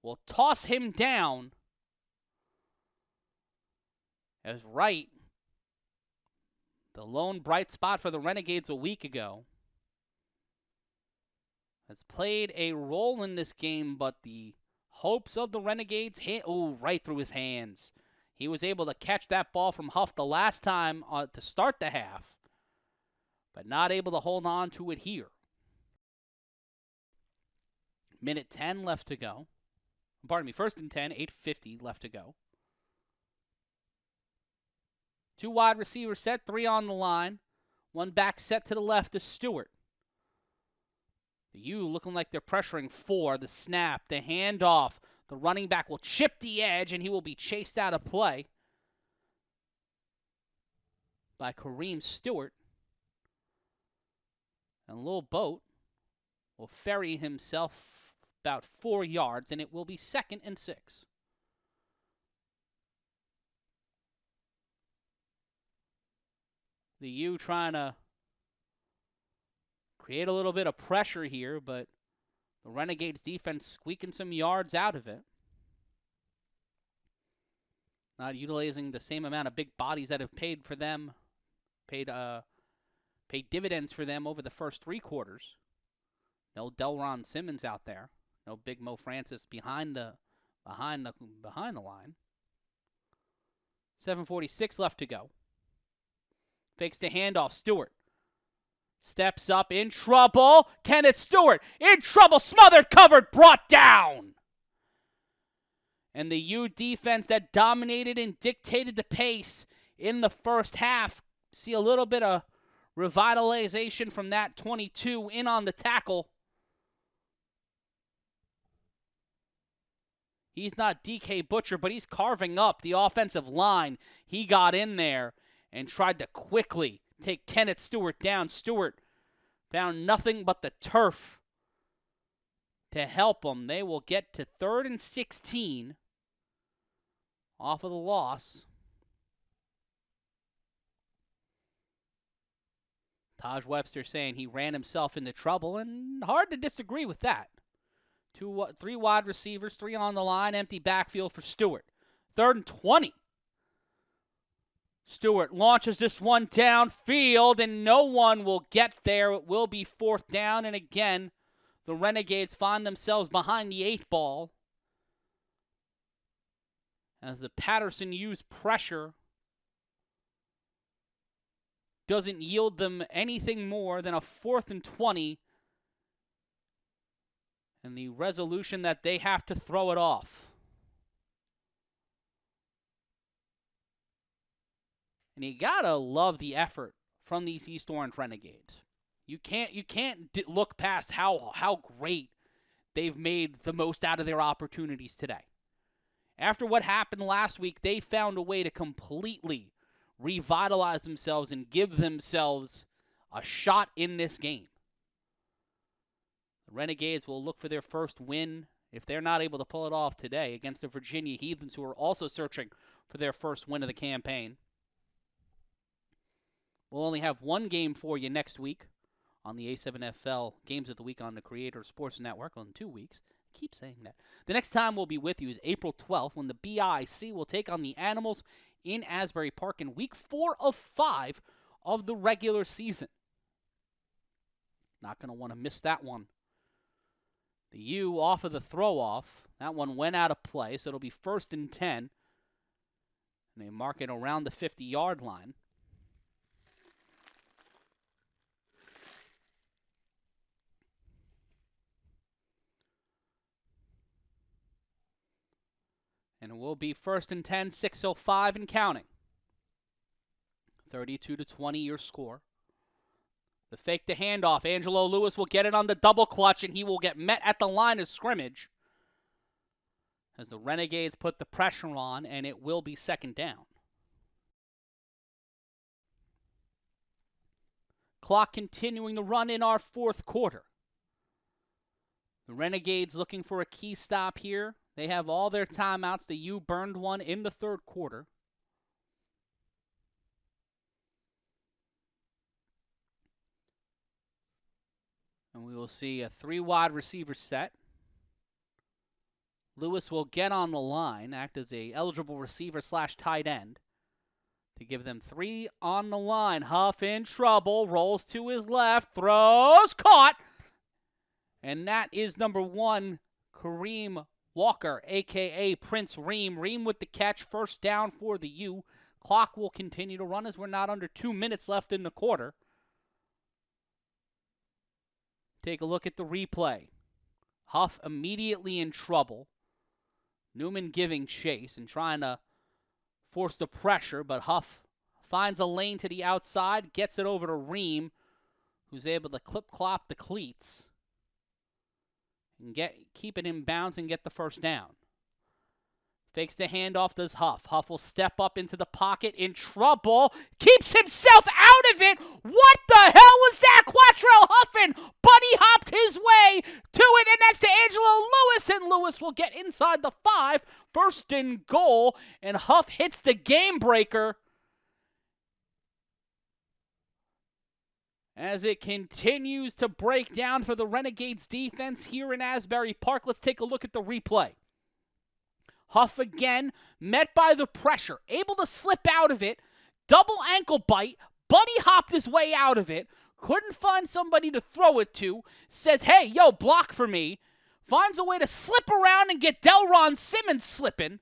will toss him down. As Wright, the lone bright spot for the Renegades a week ago, has played a role in this game, but the hopes of the Renegades hit right through his hands. He was able to catch that ball from Huff the last time to start the half, but not able to hold on to it here. Minute 10 left to go. Pardon me, 1st and 10, 8:50 left to go. 2 wide receivers set, 3 on the line. 1 back set to the left is Stewart. The U looking like they're pressuring 4. The snap, the handoff. The running back will chip the edge, and he will be chased out of play by Kareem Stewart. And Lil Boat will ferry himself about 4 yards, and it will be 2nd and 6. The U trying to create a little bit of pressure here, but the Renegades defense squeaking some yards out of it. Not utilizing the same amount of big bodies that have paid for them, paid dividends for them over the first 3 quarters. No Delron Simmons out there. No Big Mo Francis behind the line. 7:46 left to go. Fakes the handoff. Stewart steps up, in trouble. Kenneth Stewart in trouble. Smothered, covered, brought down. And the U defense that dominated and dictated the pace in the first half. See a little bit of revitalization from that 22 in on the tackle. He's not DK Butcher, but he's carving up the offensive line. He got in there and tried to quickly take Kenneth Stewart down. Stewart found nothing but the turf to help them. They will get to 3rd and 16 off of the loss. Taj Webster saying he ran himself into trouble, and hard to disagree with that. 3 wide receivers, 3 on the line, empty backfield for Stewart. 3rd and 20. Stewart launches this one downfield, and no one will get there. It will be 4th down, and again, the Renegades find themselves behind the 8 ball as the Paterson U's pressure doesn't yield them anything more than a 4th and 20 and the resolution that they have to throw it off. And you gotta love the effort from these East Orange Renegades. You can't look past how great they've made the most out of their opportunities today. After what happened last week, they found a way to completely revitalize themselves and give themselves a shot in this game. The Renegades will look for their first win if they're not able to pull it off today against the Virginia Heathens, who are also searching for their first win of the campaign. We'll only have one game for you next week on the A7FL Games of the Week on the Creator Sports Network on 2 weeks. I keep saying that. The next time we'll be with you is April 12th when the BIC will take on the Animals in Asbury Park in week 4 of 5 of the regular season. Not going to want to miss that one. The U off of the throw-off. That one went out of play, so it'll be 1st and 10. And they mark it around the 50-yard line. And it will be 1st and 10, 6:05 and counting. 32-20 your score. The fake to handoff. Angelo Lewis will get it on the double clutch, and he will get met at the line of scrimmage as the Renegades put the pressure on, and it will be 2nd down. Clock continuing to run in our 4th quarter. The Renegades looking for a key stop here. They have all their timeouts. The U burned one in the 3rd quarter. And we will see a 3 wide receiver set. Lewis will get on the line, act as a eligible receiver / tight end to give them 3 on the line. Huff in trouble, rolls to his left, throws, caught. And that is number 1, Kareem Walker, a.k.a. Prince Reem. Reem with the catch, 1st down for the U. Clock will continue to run as we're not under 2 minutes left in the quarter. Take a look at the replay. Huff immediately in trouble. Newman giving chase and trying to force the pressure, but Huff finds a lane to the outside, gets it over to Reem, who's able to clip-clop the cleats and keep it in bounds and get the 1st down. Fakes the handoff, does Huff. Huff will step up into the pocket, in trouble, keeps himself out of it. What the hell was that? Quatrelle Huffin buddy hopped his way to it, and that's to Angelo Lewis, and Lewis will get inside the 5, 1st and goal, and Huff hits the game breaker as it continues to break down for the Renegades defense here in Asbury Park. Let's take a look at the replay. Huff again, met by the pressure, able to slip out of it, double ankle bite, buddy hopped his way out of it, couldn't find somebody to throw it to, says, hey, yo, block for me, finds a way to slip around and get Delron Simmons slipping,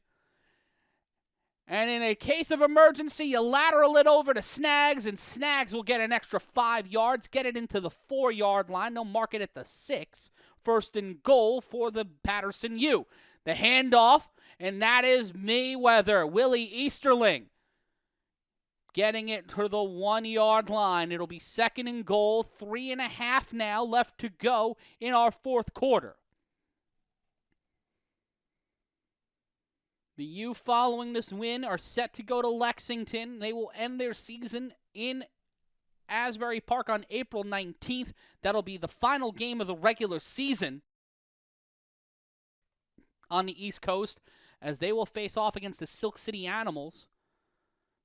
and in a case of emergency, you lateral it over to Snags, and Snags will get an extra 5 yards, get it into the 4-yard line. They'll mark it at the 6, 1st and goal for the Paterson U. The handoff, and that is Mayweather, Willie Easterling, getting it to the 1-yard line. It'll be 2nd and goal, 3.5 now left to go in our 4th quarter. The U, following this win, are set to go to Lexington. They will end their season in Asbury Park on April 19th. That'll be the final game of the regular season on the East Coast, as they will face off against the Silk City Animals,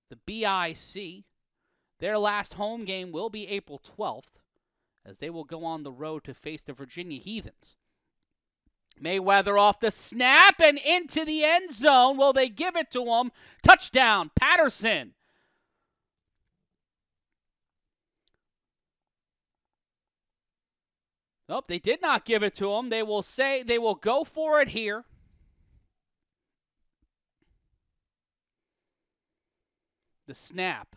the BIC. Their last home game will be April 12th, as they will go on the road to face the Virginia Heathens. Mayweather off the snap and into the end zone. Will they give it to him? Touchdown, Paterson. Nope, they did not give it to him. They will go for it here. The snap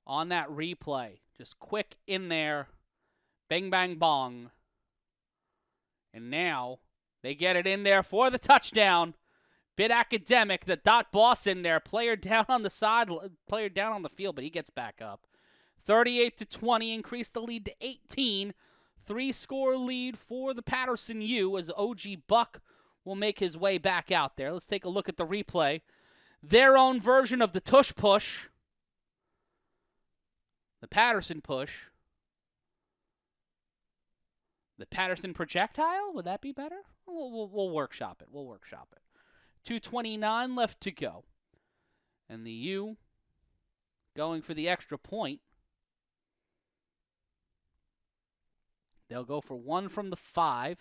on that replay. Just quick in there. Bang, bang, bong. And now they get it in there for the touchdown. Bit academic. The dot boss in there. Player down on the side. Player down on the field, but he gets back up. 38-20. Increased the lead to 18. 3-score lead for the Paterson U as OG Buck will make his way back out there. Let's take a look at the replay. Their own version of the tush push. The Paterson push. The Paterson projectile? Would that be better? We'll workshop it. We'll workshop it. 2:29 left to go. And the U going for the extra point. They'll go for one from the 5.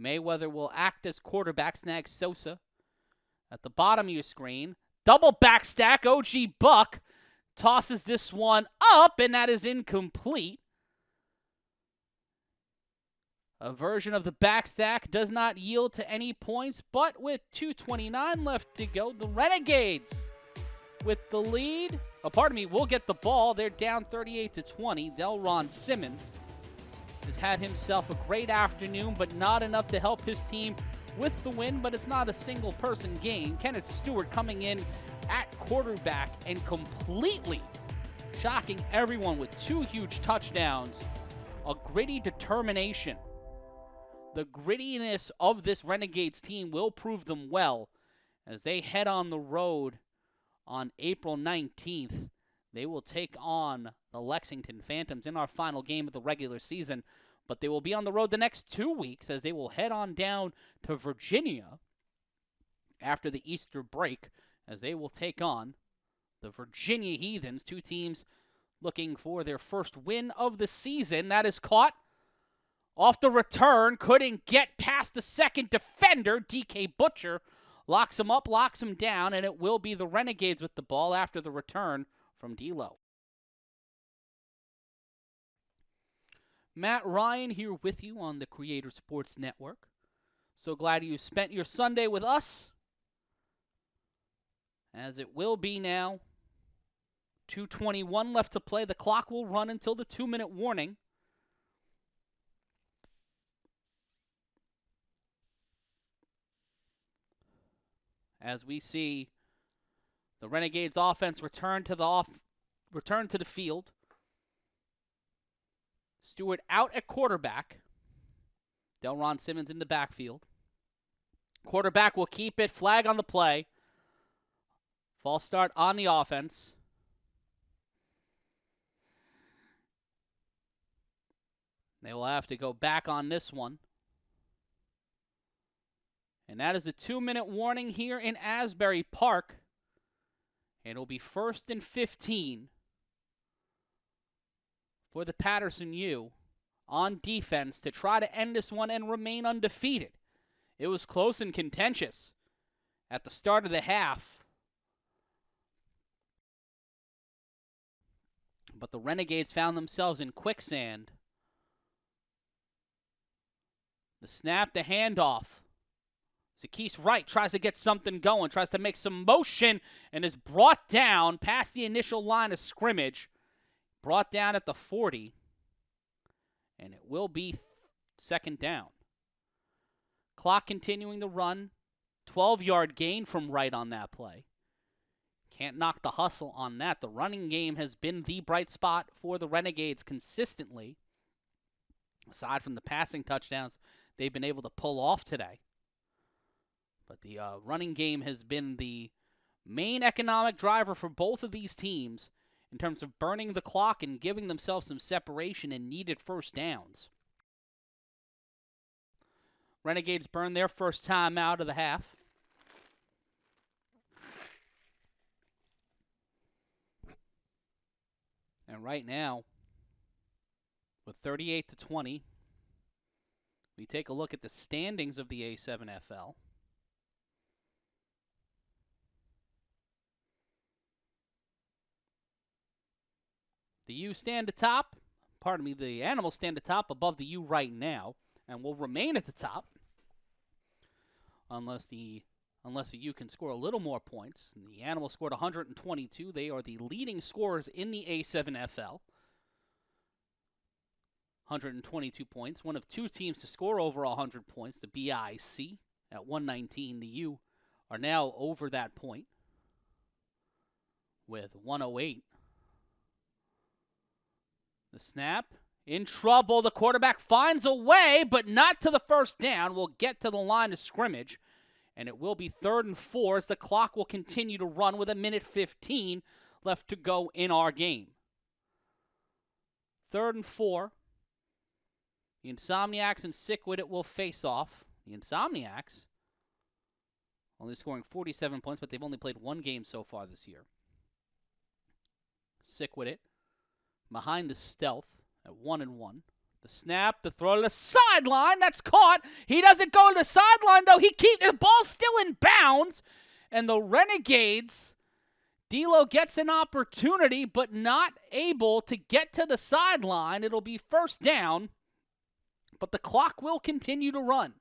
Mayweather will act as quarterback, snag Sosa. At the bottom of your screen, double back stack. OG Buck tosses this one up, and that is incomplete. A version of the back stack does not yield to any points, but with 2:29 left to go, the Renegades with the lead. Will get the ball. They're down 38-20. Delron Simmons has had himself a great afternoon, but not enough to help his team with the win, but it's not a single-person game. Kenneth Stewart coming in at quarterback and completely shocking everyone with 2 huge touchdowns. A gritty determination. The grittiness of this Renegades team will prove them well as they head on the road on April 19th. They will take on the Lexington Phantoms in our final game of the regular season, but they will be on the road the next 2 weeks as they will head on down to Virginia after the Easter break as they will take on the Virginia Heathens, 2 teams looking for their first win of the season. That is caught off the return, couldn't get past the second defender. DK Butcher locks him up, locks him down, and it will be the Renegades with the ball after the return from D'Lo. Matt Ryan here with you on the Creator Sports Network. So glad you spent your Sunday with us, as it will be now 2:21 left to play. The clock will run until the 2-minute warning. As we see the Renegades offense return to the field. Stewart out at quarterback. Delron Simmons in the backfield. Quarterback will keep it. Flag on the play. False start on the offense. They will have to go back on this one. And that is the 2-minute warning here in Asbury Park. And it'll be 1st and 15 for the Paterson U on defense to try to end this one and remain undefeated. It was close and contentious at the start of the half. But the Renegades found themselves in quicksand. The snap, the handoff. Zaquise Wright tries to get something going, tries to make some motion, and is brought down past the initial line of scrimmage. Brought down at the 40, and it will be 2nd down. Clock continuing to run. 12-yard gain from Wright on that play. Can't knock the hustle on that. The running game has been the bright spot for the Renegades consistently. Aside from the passing touchdowns they've been able to pull off today. But the running game has been the main economic driver for both of these teams in terms of burning the clock and giving themselves some separation and needed first downs. Renegades burn their first time out of the half. And right now, with 38-20, we take a look at the standings of the A7FL. The U stand atop. Pardon me, the Animals stand atop above the U right now, and will remain at the top unless the U can score a little more points. And the Animals scored 122. They are the leading scorers in the A7FL. 122 points. One of two teams to score over 100 points, the BIC at 119. The U are now over that point with 108. The snap, in trouble. The quarterback finds a way, but not to the first down. We'll get to the line of scrimmage, and it will be 3rd and 4 as the clock will continue to run with 1:15 left to go in our game. 3rd and 4. The Insomniacs and Sickwit will face off. The Insomniacs only scoring 47 points, but they've only played one game so far this year. Sickwit behind the stealth at 1-1. The snap, the throw to the sideline. That's caught. He doesn't go to the sideline, though. He keeps the ball still in bounds. And the Renegades, D'Lo gets an opportunity, but not able to get to the sideline. It'll be first down, but the clock will continue to run.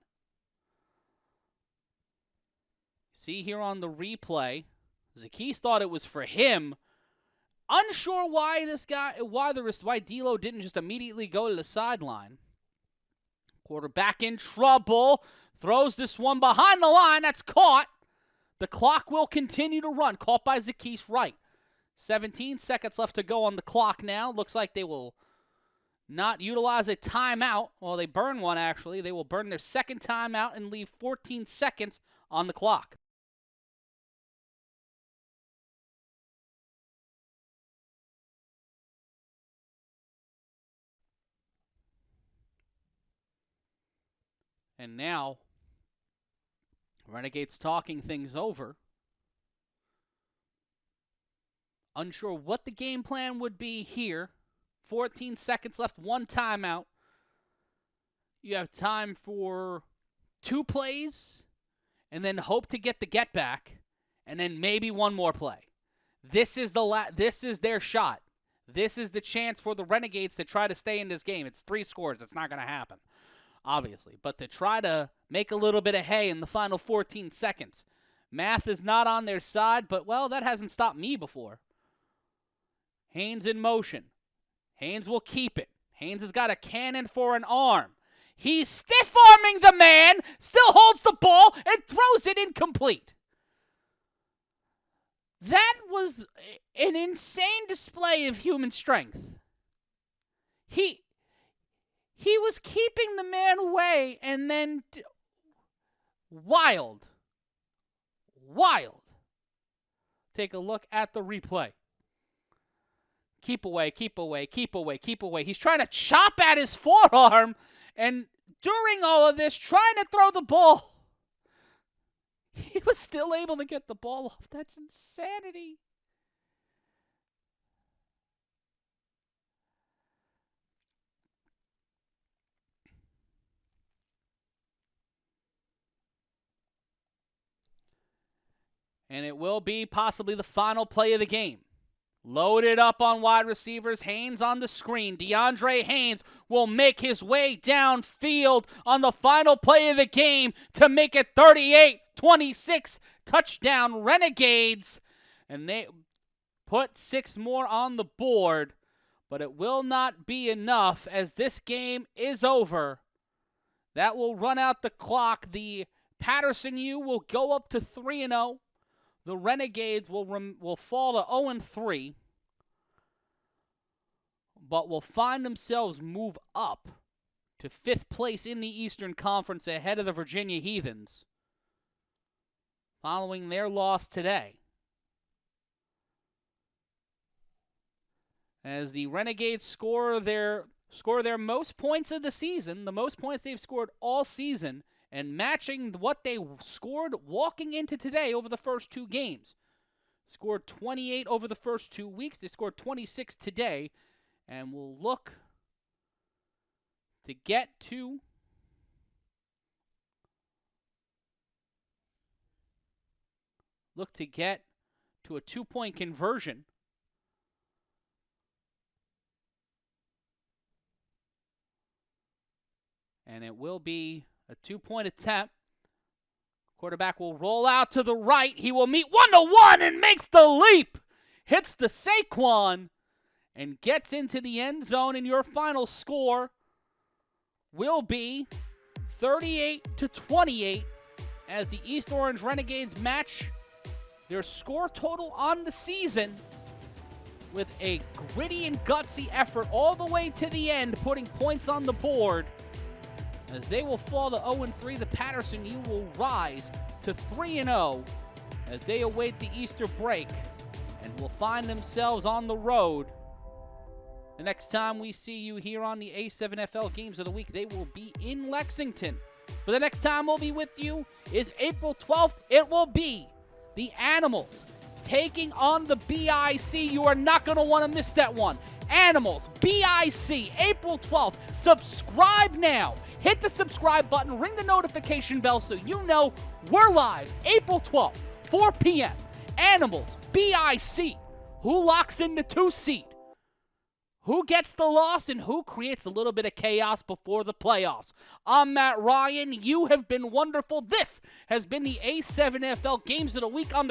See here on the replay, Zakis thought it was for him. Unsure why why D'Lo didn't just immediately go to the sideline. Quarterback in trouble. Throws this one behind the line. That's caught. The clock will continue to run. Caught by Zakis Wright. 17 seconds left to go on the clock now. Looks like they will not utilize a timeout. Well, they burn one, actually. They will burn their second timeout and leave 14 seconds on the clock. And now, Renegades talking things over. Unsure what the game plan would be here. 14 seconds left, one timeout. You have time for 2 plays, and then hope to get the get back, and then maybe one more play. This is their shot. This is the chance for the Renegades to try to stay in this game. It's 3 scores. It's not going to happen, obviously. But to try to make a little bit of hay in the final 14 seconds. Math is not on their side, but, well, that hasn't stopped me before. Haynes in motion. Haynes will keep it. Haynes has got a cannon for an arm. He's stiff-arming the man, still holds the ball, and throws it incomplete. That was an insane display of human strength. He was keeping the man away, and then wild. Take a look at the replay. Keep away, keep away, keep away, keep away. He's trying to chop at his forearm, and during all of this, trying to throw the ball, he was still able to get the ball off. That's insanity. And it will be possibly the final play of the game. Loaded up on wide receivers. Haynes on the screen. DeAndre Haynes will make his way downfield on the final play of the game to make it 38-26. Touchdown Renegades. And they put 6 more on the board. But it will not be enough as this game is over. That will run out the clock. The Paterson U will go up to 3-0. The Renegades will fall to 0-3, but will find themselves move up to 5th place in the Eastern Conference ahead of the Virginia Heathens, following their loss today. as the Renegades score their most points of the season, the most points they've scored all season, and matching what they scored walking into today over the first 2 games. Scored 28 over the first 2 weeks. They scored 26 today, and we'll look to get to a 2-point conversion. And it will be a 2-point attempt. Quarterback will roll out to the right. He will meet 1-to-1 and makes the leap. Hits the Saquon and gets into the end zone. And your final score will be 38-28 as the East Orange Renegades match their score total on the season with a gritty and gutsy effort all the way to the end, putting points on the board. As they will fall to 0-3, the Paterson U will rise to 3-0 as they await the Easter break and will find themselves on the road. The next time we see you here on the A7FL Games of the Week, they will be in Lexington. But the next time we'll be with you is April 12th. It will be the Animals taking on the BIC. You are not going to want to miss that one. Animals, BIC, April 12th. Subscribe now. Hit the subscribe button, ring the notification bell so you know we're live April 12th, 4 p.m. Animals, BIC. Who locks in the 2 seed? Who gets the loss and who creates a little bit of chaos before the playoffs? I'm Matt Ryan. You have been wonderful. This has been the A7FL Games of the Week on the